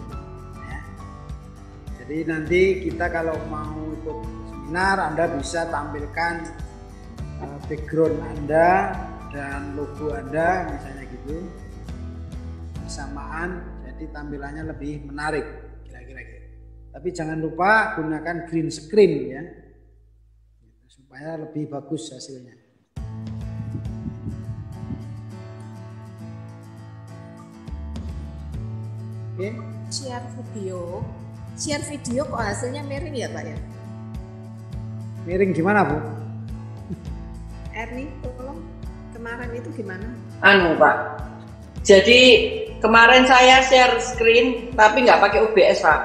Jadi nanti kita kalau mau ikut seminar, Anda bisa tampilkan background Anda dan logo Anda misalnya gitu bersamaan, jadi tampilannya lebih menarik kira-kira gitu. Tapi jangan lupa gunakan green screen ya supaya lebih bagus hasilnya. Oke. Share video kok hasilnya miring ya Pak ya? Miring gimana Bu? Erni tolong, kemarin itu gimana? Anu Pak, jadi kemarin saya share screen tapi nggak pakai OBS Pak.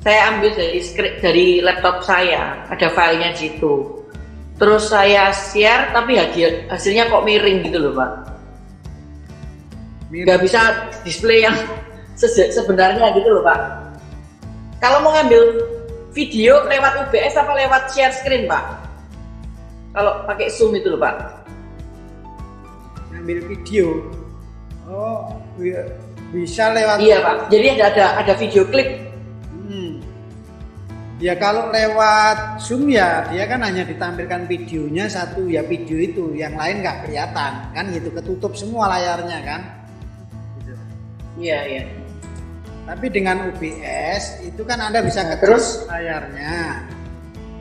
Saya ambil dari laptop saya, ada filenya di situ. Terus saya share tapi hasilnya kok miring gitu loh Pak. Nggak bisa display yang sebenarnya gitu loh Pak. Kalau mau ngambil video lewat OBS apa lewat share screen Pak? Kalau pakai Zoom itu loh Pak. Ngambil video. Oh, bisa lewat. Iya Pak. Jadi ada video klip. Ya kalau lewat Zoom ya dia kan hanya ditampilkan videonya satu ya, video itu, yang lain nggak kelihatan kan gitu, ketutup semua layarnya kan. Gitu. Iya. Tapi dengan OBS itu kan Anda bisa terus layarnya.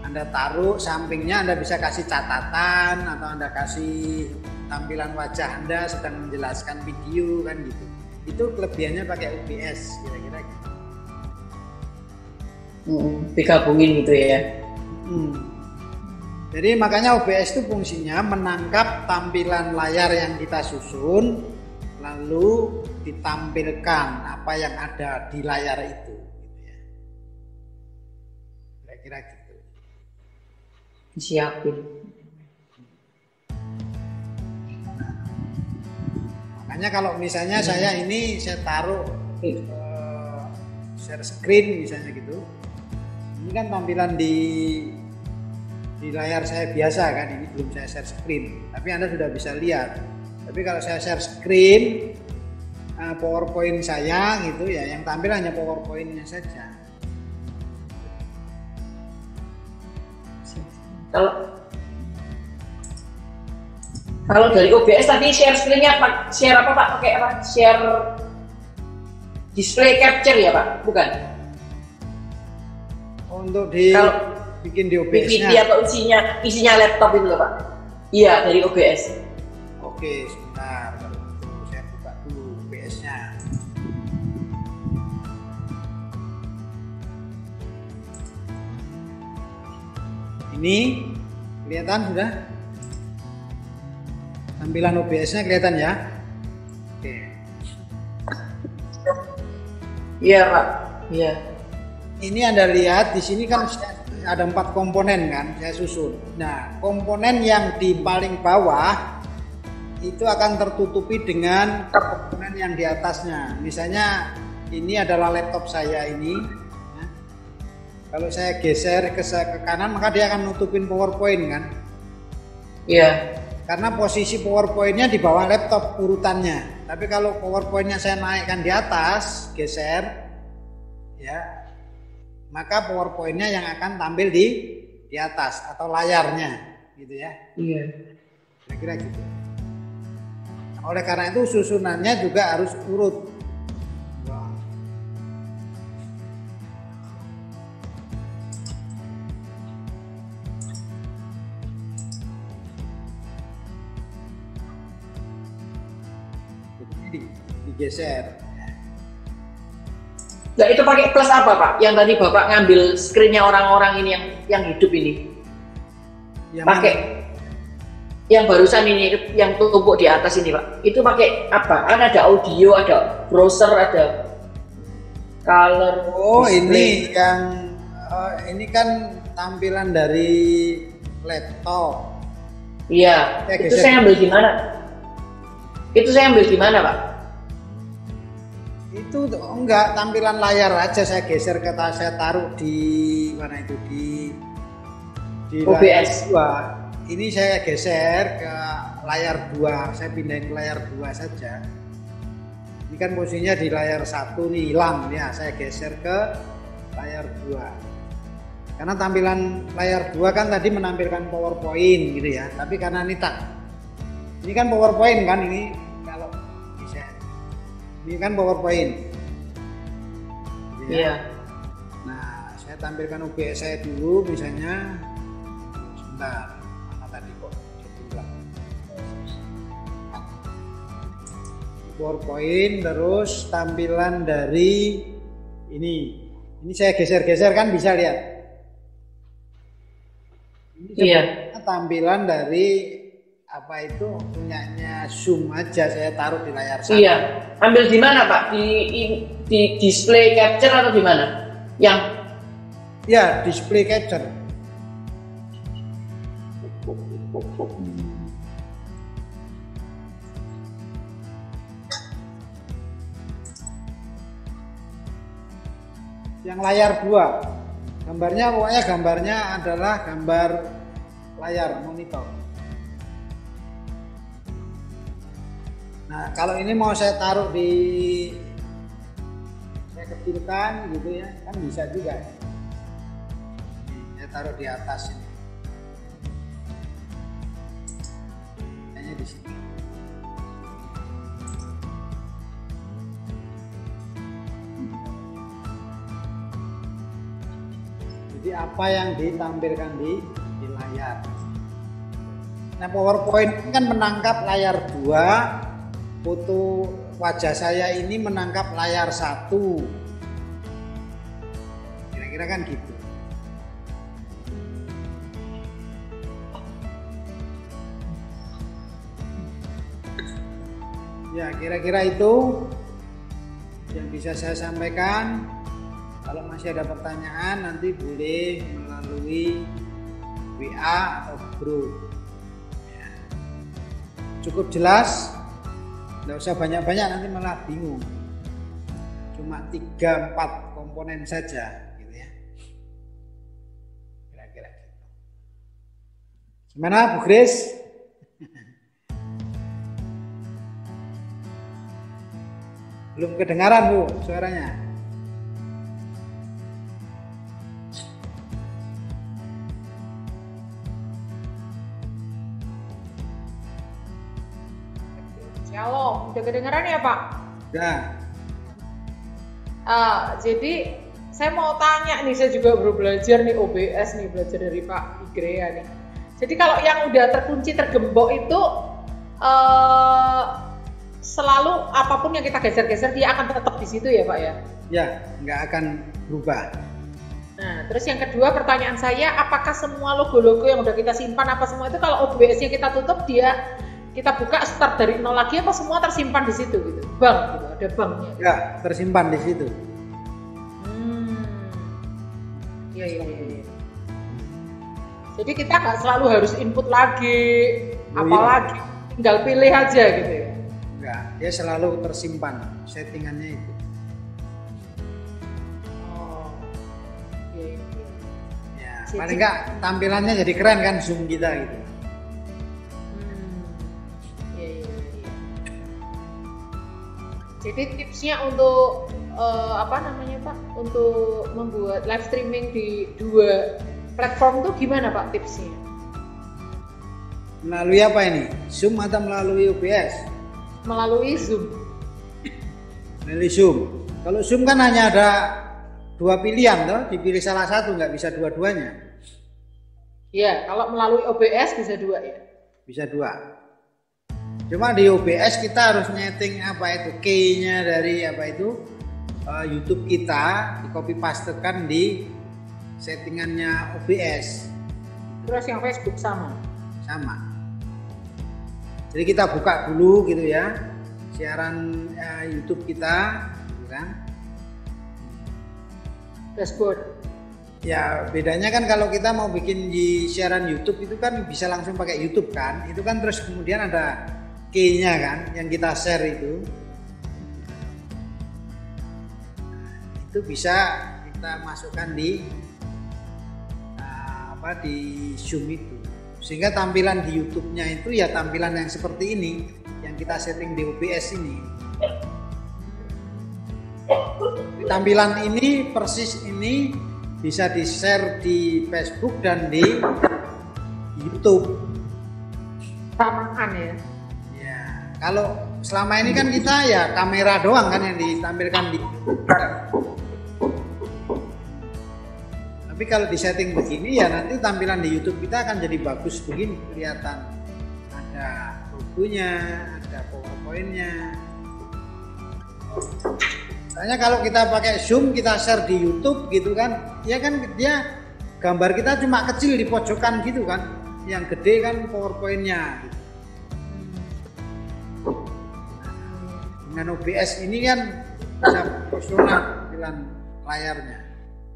Anda taruh sampingnya, Anda bisa kasih catatan atau Anda kasih tampilan wajah Anda sedang menjelaskan video kan gitu. Itu kelebihannya pakai OBS kira-kira gitu. Digabungin gitu ya. Jadi makanya OBS itu fungsinya menangkap tampilan layar yang kita susun, lalu ditampilkan apa yang ada di layar itu. Kira-kira gitu. Siapin. Makanya kalau misalnya saya taruh share screen misalnya gitu. Ini kan tampilan di layar saya biasa kan, ini belum saya share screen, tapi Anda sudah bisa lihat. Tapi kalau saya share screen PowerPoint saya gitu ya, yang tampil hanya PowerPoint-nya saja. Kalau dari OBS tadi share screen-nya share apa Pak? Pakai apa? Share display capture ya Pak? Bukan? Untuk bikin di PPT OBS-nya. atau isinya laptop itu loh Pak? Iya, dari OBS. Oke, sebentar. Kalau itu saya buka dulu OBS-nya. Ini kelihatan sudah? Tampilan OBS-nya kelihatan ya? Oke. Iya Pak. Iya. Ini Anda lihat di sini kan ada 4 komponen kan saya susun. Nah, komponen yang di paling bawah itu akan tertutupi dengan komponen yang di atasnya. Misalnya ini adalah laptop saya ini. Ya. Kalau saya geser ke kanan maka dia akan nutupin PowerPoint kan? Iya. Karena posisi PowerPoint-nya di bawah laptop urutannya. Tapi kalau PowerPoint-nya saya naikkan di atas, geser, ya. Maka PowerPoint-nya yang akan tampil di atas atau layarnya, gitu ya. Iya. Kira-kira gitu. Oleh karena itu susunannya juga harus urut. Digeser. Nah itu pakai plus apa Pak? Yang tadi Bapak ngambil screen-nya orang-orang ini yang hidup ini. Pakai yang barusan ini yang tumpuk di atas ini Pak. Itu pakai apa? Kan ada audio, ada browser, ada color. Oh display. ini kan tampilan dari laptop. Iya. Itu saya ambil di mana? Itu saya ambil di mana Pak? Itu enggak, tampilan layar aja saya geser ke atas, saya taruh di mana itu di OBS. layar 2. Ini saya geser ke layar 2, saya pindahin ke layar 2 saja. Ini kan posisinya di layar 1 nih hilang ya, saya geser ke layar 2. Karena tampilan layar 2 kan tadi menampilkan PowerPoint gitu ya, tapi karena ini kan PowerPoint kan ini. Ini kan PowerPoint. Iya. Nah, saya tampilkan OBS saya dulu misalnya. Sebentar, mana tadi kok? PowerPoint, terus tampilan dari ini saya geser-geser kan bisa lihat. Ini tampilan dari apa itu punyanya Zoom aja, saya taruh di layar sana. Iya, ambil di mana Pak? Di display capture atau di mana? Ya, display capture. Yang layar 2. Gambarnya adalah gambar layar monitor. Nah, kalau ini mau saya taruh saya kecilkan gitu ya, kan bisa juga. Saya taruh di atas ini. Kayaknya di sini. Jadi apa yang ditampilkan di layar. Nah, PowerPoint ini kan menangkap layar 2. Foto wajah saya ini menangkap layar 1. Kira-kira kan gitu. Ya, kira-kira itu yang bisa saya sampaikan. Kalau masih ada pertanyaan nanti boleh melalui WA atau grup. Ya. Cukup jelas? Nggak usah banyak-banyak, nanti malah bingung. Cuma 3-4 komponen saja gitu ya. Kira-kira gitu. Gimana Bu Grace? Belum kedengaran Bu suaranya? Shalom, udah kedengeran ya Pak? Ya. Jadi saya mau tanya nih, saya juga baru belajar nih OBS nih, belajar dari Pak Igrea nih. Jadi kalau yang udah terkunci, tergembok itu selalu apapun yang kita geser-geser dia akan tetap di situ ya Pak ya? Ya, nggak akan berubah. Nah, terus yang kedua pertanyaan saya, apakah semua logo-logo yang udah kita simpan apa semua itu kalau OBS-nya kita tutup kita buka start dari nol lagi apa semua tersimpan di situ gitu? Bank gitu, ada banknya. Ya, tersimpan di situ. Iya. Jadi kita nggak selalu harus input lagi, apalagi tinggal pilih aja gitu ya. Enggak, dia selalu tersimpan settingannya itu. Oh. Iya. Ya, paling enggak tampilannya jadi keren kan Zoom kita gitu. Jadi tipsnya untuk Pak? Untuk membuat live streaming di 2 platform itu gimana Pak tipsnya? Melalui apa ini? Zoom atau melalui OBS? Melalui Zoom. Melalui Zoom. Kalau Zoom kan hanya ada 2 pilihan toh, dipilih salah satu, nggak bisa dua-duanya. Iya, kalau melalui OBS bisa 2 ya? Bisa 2. Cuma di OBS kita harus nyeting apa itu key-nya dari apa itu YouTube kita, di copy pastekan di settingannya OBS. Terus yang Facebook sama? Sama. Jadi kita buka dulu gitu ya siaran YouTube kita, gitu kan? Dashboard. Ya bedanya kan kalau kita mau bikin di siaran YouTube itu kan bisa langsung pakai YouTube kan? Itu kan terus kemudian ada key-nya kan yang kita share itu bisa kita masukkan di di Zoom itu, sehingga tampilan di YouTube-nya itu ya tampilan yang seperti ini yang kita setting di OBS ini. Tampilan ini persis ini bisa di share di Facebook dan di YouTube. Samaan ya. Kalau selama ini kan kita ya kamera doang kan yang ditampilkan di YouTube. Tapi kalau di setting begini ya nanti tampilan di YouTube kita akan jadi bagus begini, kelihatan ada logonya, ada PowerPoint-nya. Soalnya kalau kita pakai Zoom, kita share di YouTube gitu kan, ya kan dia gambar kita cuma kecil di pojokan gitu kan, yang gede kan PowerPoint-nya. Dengan OBS ini kan bisa proporsional tampilan layarnya,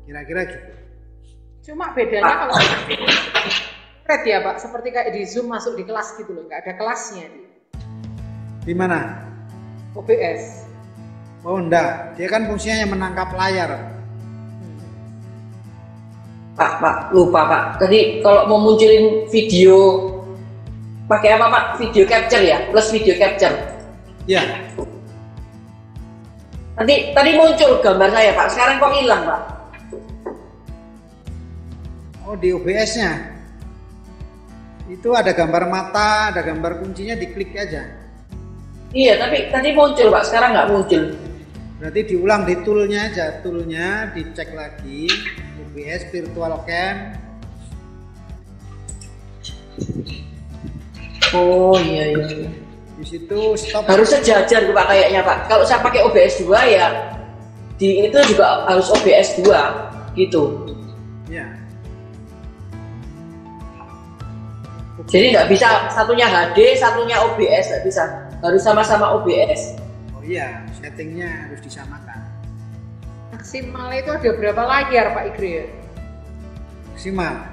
kira-kira gitu. Cuma bedanya kalau red ya Pak, seperti kayak di Zoom masuk di kelas gitu loh, nggak ada kelasnya. Di mana? OBS. Oh enggak, dia kan fungsinya yang menangkap layar. Pak, lupa Pak. Tadi kalau mau munculin video pakai apa Pak? Video capture ya, plus video capture. Ya. Tadi muncul gambar saya Pak, sekarang kok hilang Pak? Oh di OBS-nya. Itu ada gambar mata, ada gambar kuncinya, diklik aja. Iya, tapi tadi muncul Pak, sekarang nggak muncul. Berarti diulang di toolnya aja, toolnya dicek lagi, OBS Virtual Cam. Oh iya. Di situ stop. Harus sejajar Pak kayaknya Pak. Kalau saya pakai OBS 2 ya, di itu juga harus OBS 2 gitu. Ya. Jadi nggak bisa satunya HD, satunya OBS, nggak bisa. Harus sama-sama OBS. Oh iya, settingnya harus disamakan. Maksimalnya itu ada berapa layar Pak Igri? Maksimal.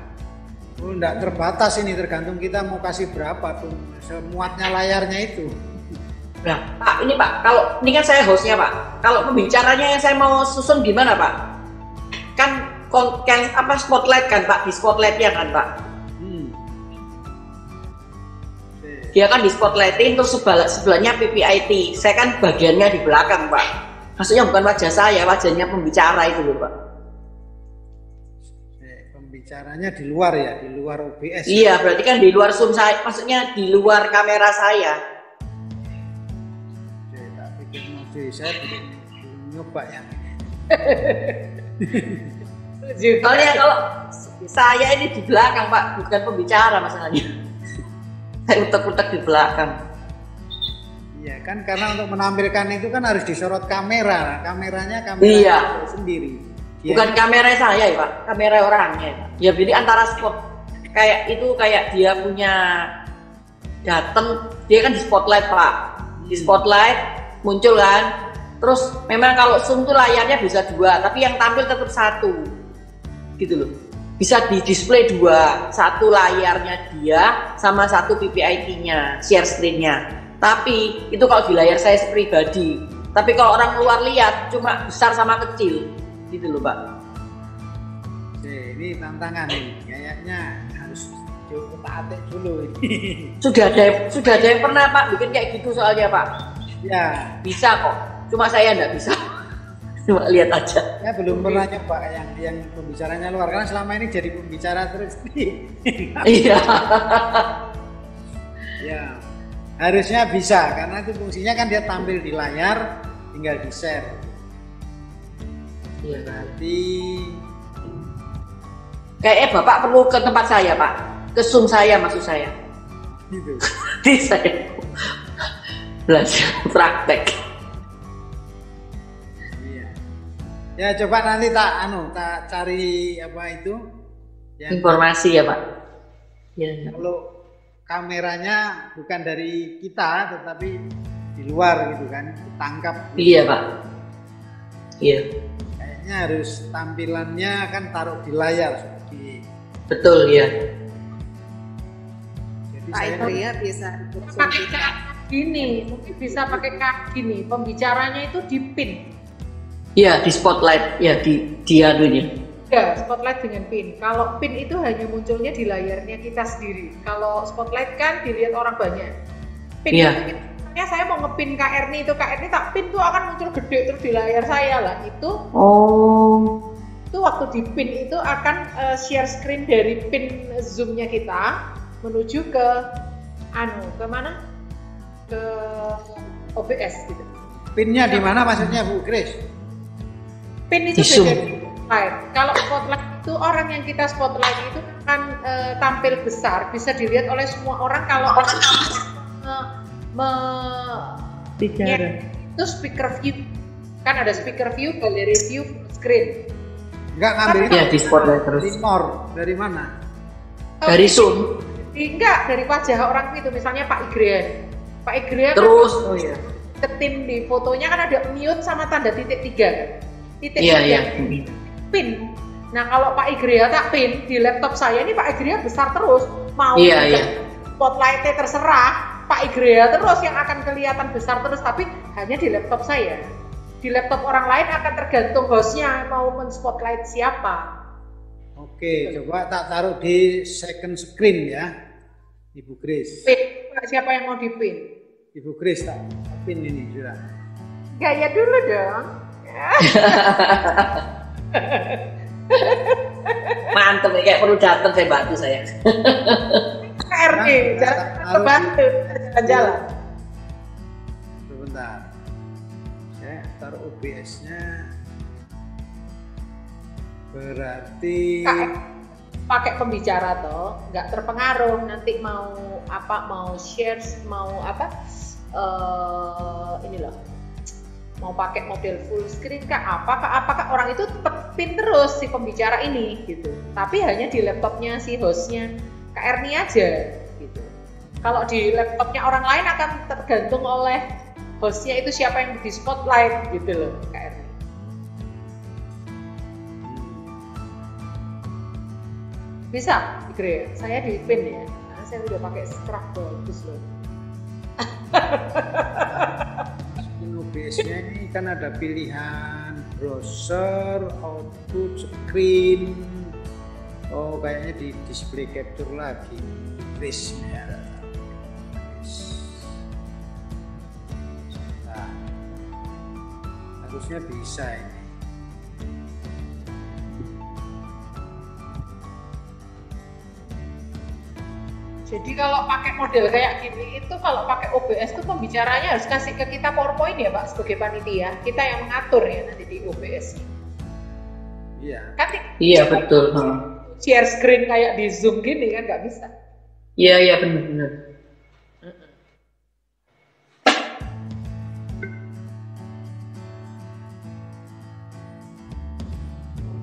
Oh enggak terbatas ini, tergantung kita mau kasih berapa tuh, semuatnya layarnya itu. Nah Pak, ini Pak, kalau ini kan saya hostnya Pak. Kalau pembicaranya yang saya mau susun gimana Pak? Kan apa spotlight kan Pak, di spotlightnya kan Pak. Dia kan di spotlightin terus sebelahnya PPIT. Saya kan bagiannya di belakang Pak. Maksudnya bukan wajah saya, wajahnya pembicara itu loh Pak. Pembicaranya di luar ya, di luar OBS. Iya, berarti kan di luar Zoom saya, maksudnya di luar kamera saya. Tak pikir saya belum nyoba ya. Soalnya kalau saya ini di belakang Pak, bukan pembicara masalahnya. Saya utek-utek di belakang. Iya kan, karena untuk menampilkan itu kan harus disorot kamera. Kameranya iya. Sendiri. Bukan kamera saya ya Pak, kamera orangnya. Ya jadi antara spot kayak itu, kayak dia punya dateng, dia kan di spotlight Pak. Di spotlight muncul kan. Terus memang kalau Zoom tuh layarnya bisa 2, tapi yang tampil tetap 1. Gitu loh. Bisa di display 2, satu layarnya dia sama satu PPIT-nya, share screen-nya. Tapi itu kalau di layar saya pribadi. Tapi kalau orang luar lihat cuma besar sama kecil, gitu loh Pak. Oke, ini tantangan nih, kayaknya harus coba atik dulu ini. Sudah ada yang pernah Pak bikin kayak gitu soalnya Pak. Ya. Bisa kok, cuma saya nggak bisa. Cuma lihat aja. Ya belum pernah nyoba yang pembicaranya luar, karena selama ini jadi pembicara terus. Iya. Ya, harusnya bisa karena itu fungsinya kan dia tampil di layar, tinggal di share. Iya. Berarti kayaknya Bapak perlu ke tempat saya Pak, ke Zoom saya maksud saya. Gitu. Di saya belajar praktek. Ya coba nanti tak cari apa itu yang informasi ya Pak. Ya. Kalau kameranya bukan dari kita tetapi di luar gitu kan, ditangkap. Iya Pak. Iya. Kayaknya harus tampilannya kan taruh di layar seperti. Betul ya. Jadi Pak Indria bisa pakai gini, mungkin bisa pakai kaki nih, pembicaranya itu di pin. Ya di spotlight, ya di anunya. Ya spotlight dengan pin. Kalau pin itu hanya munculnya di layarnya kita sendiri. Kalau spotlight kan dilihat orang banyak. Pin itu saya mau ngepin KR nih, itu KR nih tak pin tuh akan muncul gede terus di layar saya lah. Itu itu waktu di pin itu akan share screen dari pin Zoom-nya kita menuju ke ke mana? Ke OBS gitu. Pinnya di mana maksudnya Bu Grace? Pin itu beda di spotlight. Kalau spotlight itu orang yang kita spotlight itu akan tampil besar, bisa dilihat oleh semua orang kalau bicara itu speaker view. Kan ada speaker view, gallery view, screen. Enggak ngambil ya di spotlight terus. Dari mana? Dari Zoom. Enggak, dari wajah orang itu, misalnya Pak Igrian. Pak Igrian terus kan, ketim di fotonya kan ada mute sama tanda titik 3 kan. Titik 3 iya. pin. Nah kalau Pak Igrian tak pin di laptop saya ini, Pak Igrian besar terus. Mau spotlightnya terserah, Pak Igrian terus yang akan kelihatan besar terus, tapi hanya di laptop saya. Di laptop orang lain akan tergantung hostnya mau men-spotlight siapa. Oke, coba tak taruh di second screen ya, Ibu Grace. Pin, siapa yang mau dipin? Ibu Grace tak pin ini sudah. Gaya dulu dong. Mantep nih, kayak perlu datang saya bantu saya. KRD, jalan bantu, jalan-jalan. Sebentar. Saya taruh OBS-nya. Berarti pakai pembicara toh, nggak terpengaruh nanti mau apa, mau share, mau apa, ini loh, mau pakai model full screen kah, apakah orang itu tetap pin terus si pembicara ini gitu, tapi hanya di laptopnya si hostnya KRNI aja gitu. Kalau di laptopnya orang lain akan tergantung oleh hostnya itu siapa yang di spotlight gitu loh, KRNI. Bisa, Igre, saya di pin ya, karena saya udah pakai strap bagus loh. OBS-nya ini kan ada pilihan browser, output, screen. Oh, kayaknya di display capture lagi. Grace-nya. Nah, harusnya bisa ini. Jadi kalau pakai model kayak gini itu, kalau pakai OBS itu pembicaranya harus kasih ke kita PowerPoint ya Pak, sebagai panitia. Kita yang mengatur ya nanti di OBS. Iya. Kan Iya betul. Share screen kayak di Zoom gini kan nggak bisa. Iya benar.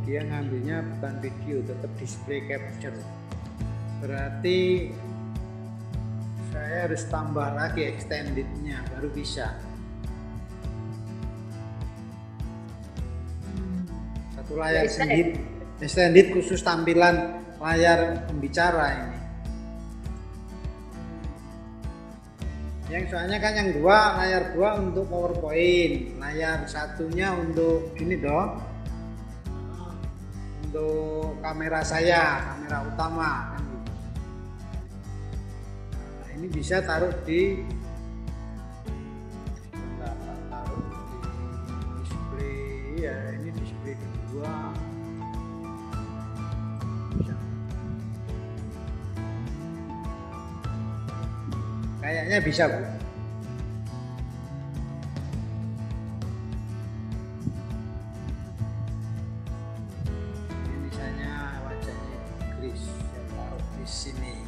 Dia ngambilnya bukan video, tetap display capture. Berarti saya harus tambah lagi extended-nya baru bisa. Satu layar sendiri, extended khusus tampilan layar pembicara ini. Yang soalnya kan yang dua, layar dua untuk PowerPoint, layar satunya untuk ini dong, untuk kamera saya, kamera utama. Ini bisa taruh di display ya, ini display kedua. Kayaknya bisa Bu. Ini misalnya wajahnya Chris, saya taruh di sini.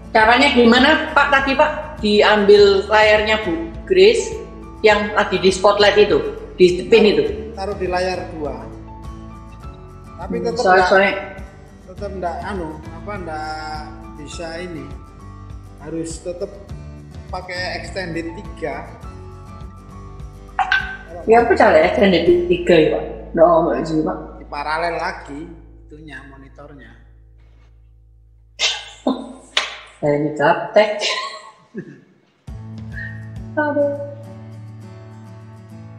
Caranya gimana Pak tadi Pak? Diambil layarnya Bu Grace yang lagi di spotlight itu, di pin itu. Taruh di layar 2. Tapi tetap enggak enggak bisa ini. Harus tetap pakai extended 3. Ya apa cara extended 3 ya Pak? Enggak sih Pak. Di paralel lagi itunya monitornya. Saya ini gaptek.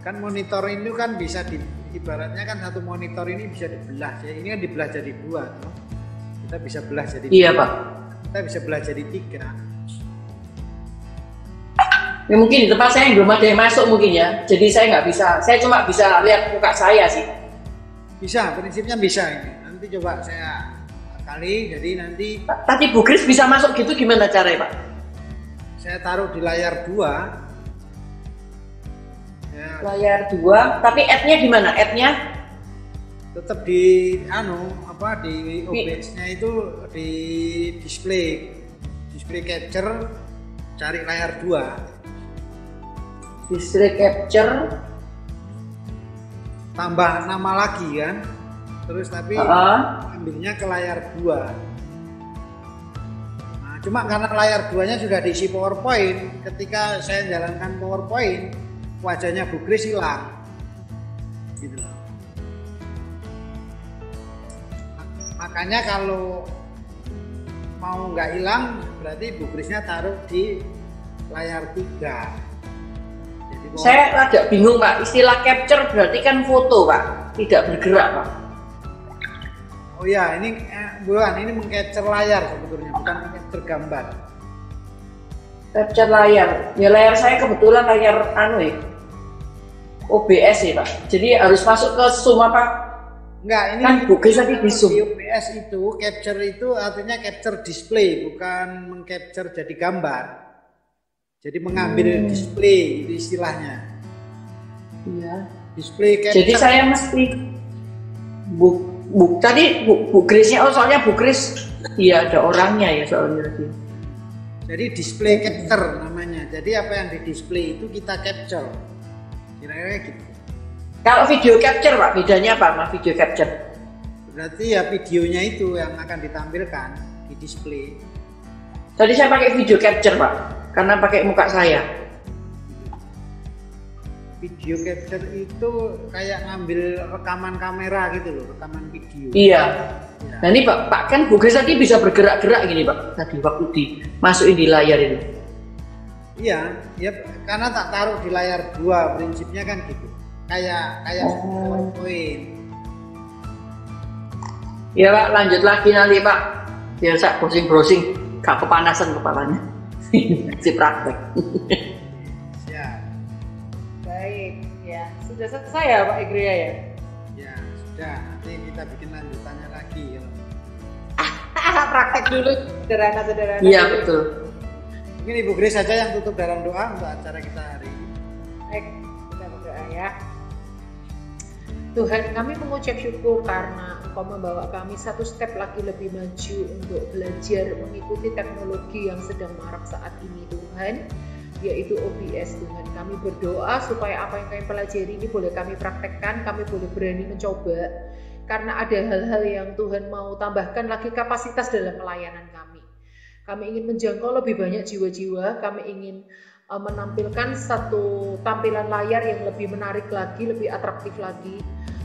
Kan monitor ini kan bisa ibaratnya kan satu monitor ini bisa dibelah ya. Ini kan dibelah jadi 2 toh. Kita bisa belah jadi 3. Iya Pak. Kita bisa belah jadi 3. Ya mungkin di tempat saya belum ada yang masuk mungkin ya. Jadi saya nggak bisa. Saya cuma bisa lihat muka saya sih. Bisa, prinsipnya bisa ini. Nanti coba saya kali, jadi nanti. Tadi Bu Grace bisa masuk gitu, gimana caranya Pak? Saya taruh di layar 2. Ya. Layar 2, tapi add-nya gimana? Add-nya? Tetap di di OBS-nya itu di display capture, cari layar 2. Display capture. Tambah nama lagi kan. Terus tapi ambilnya ke layar 2. Nah, cuma karena layar 2-nya sudah diisi PowerPoint, ketika saya jalankan PowerPoint, wajahnya Bu Kris hilang. Gitu loh. Makanya kalau mau nggak hilang, berarti Bu Krisnya taruh di layar 3. Jadi, saya agak bingung Pak, istilah capture berarti kan foto Pak, tidak bergerak Pak. Oh ya, ini bukan, ini mengcapture layar sebetulnya, bukan mengcapture gambar. Capture layar, ya layar saya kebetulan layar OBS ya Pak, jadi harus masuk ke Zoom apa? Enggak, ini kan bukan tadi di Zoom. Di OBS itu, capture itu artinya capture display, bukan mengcapture jadi gambar. Jadi mengambil display, itu istilahnya. Iya. Display capture. Jadi saya mesti tadi Bu Krisnya, soalnya Bu Kris iya ada orangnya ya soalnya. Jadi display capture namanya. Jadi apa yang di display itu kita capture. Kira-kira gitu. Kalau video capture Pak, bedanya apa sama video capture? Berarti ya videonya itu yang akan ditampilkan di display. Tadi saya pakai video capture Pak, karena pakai muka saya. Video capture itu kayak ngambil rekaman kamera gitu loh, rekaman video. Iya. Ya. Nah ini Pak kan Bu Kris tadi bisa bergerak-gerak gini Pak, tadi waktu dimasukin di layar ini. Iya, ya karena tak taruh di layar 2, prinsipnya kan gitu. Kayak PowerPoint. Ya Pak, lanjut lagi nanti Pak. Biar saya browsing, gak kepanasan kepalanya. Si praktek. Siap. Baik, ya sudah selesai ya Pak Igria ya? Ya sudah, nanti kita bikin lanjutannya lagi ya. Praktek dulu, sederhana. Iya betul. Mungkin Ibu Kris saja yang tutup dalam doa untuk acara kita hari ini. Baik, kita berdoa ya. Tuhan, kami mengucap syukur karena Engkau membawa kami satu step lagi lebih maju untuk belajar mengikuti teknologi yang sedang marak saat ini Tuhan, yaitu OBS Tuhan. Kami berdoa supaya apa yang kami pelajari ini boleh kami praktekkan, kami boleh berani mencoba, karena ada hal-hal yang Tuhan mau tambahkan lagi kapasitas dalam pelayanan kami. Kami ingin menjangkau lebih banyak jiwa-jiwa, kami ingin menampilkan satu tampilan layar yang lebih menarik lagi, lebih atraktif lagi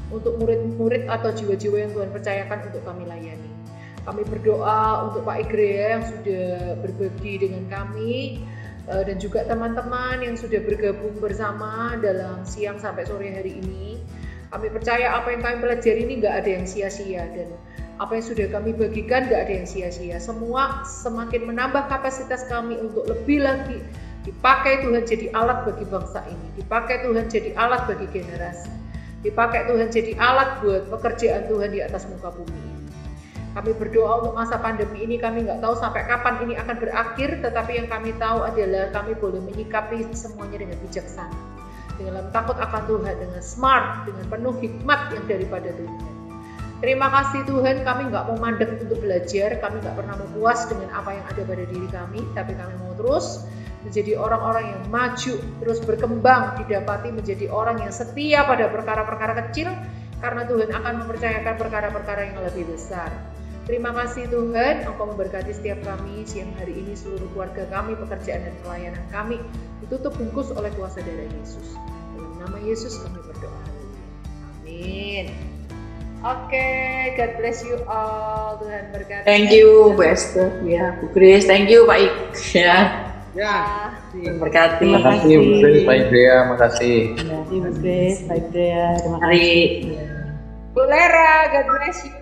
untuk murid-murid atau jiwa-jiwa yang Tuhan percayakan untuk kami layani. Kami berdoa untuk Pak Igrea yang sudah berbagi dengan kami dan juga teman-teman yang sudah bergabung bersama dalam siang sampai sore hari ini. Kami percaya apa yang kami pelajari ini nggak ada yang sia-sia, dan apa yang sudah kami bagikan nggak ada yang sia-sia. Semua semakin menambah kapasitas kami untuk lebih lagi dipakai Tuhan jadi alat bagi bangsa ini, dipakai Tuhan jadi alat bagi generasi, dipakai Tuhan jadi alat buat pekerjaan Tuhan di atas muka bumi ini. Kami berdoa untuk masa pandemi ini, kami nggak tahu sampai kapan ini akan berakhir, tetapi yang kami tahu adalah kami boleh menyikapi semuanya dengan bijaksana, dengan takut akan Tuhan, dengan smart, dengan penuh hikmat yang daripada Tuhan. Terima kasih Tuhan, kami nggak mau mandek untuk belajar, kami nggak pernah mau puas dengan apa yang ada pada diri kami, tapi kami mau terus menjadi orang-orang yang maju, terus berkembang, didapati menjadi orang yang setia pada perkara-perkara kecil, karena Tuhan akan mempercayakan perkara-perkara yang lebih besar. Terima kasih Tuhan, Engkau memberkati setiap kami siang hari ini, seluruh keluarga kami, pekerjaan dan pelayanan kami ditutup bungkus oleh kuasa darah Yesus. Dalam nama Yesus kami berdoa. Amin. Oke, God bless you all. Tuhan berkati. Thank you Bu Esther, ya Bu Kris, thank you Pak Ik, ya. Ya, berkati. Terima kasih Bu Kris, Pak Igrea, makasih. Terima kasih Bu Kris, Pak Igrea, terima kasih. Hari Bu Lera, God bless you.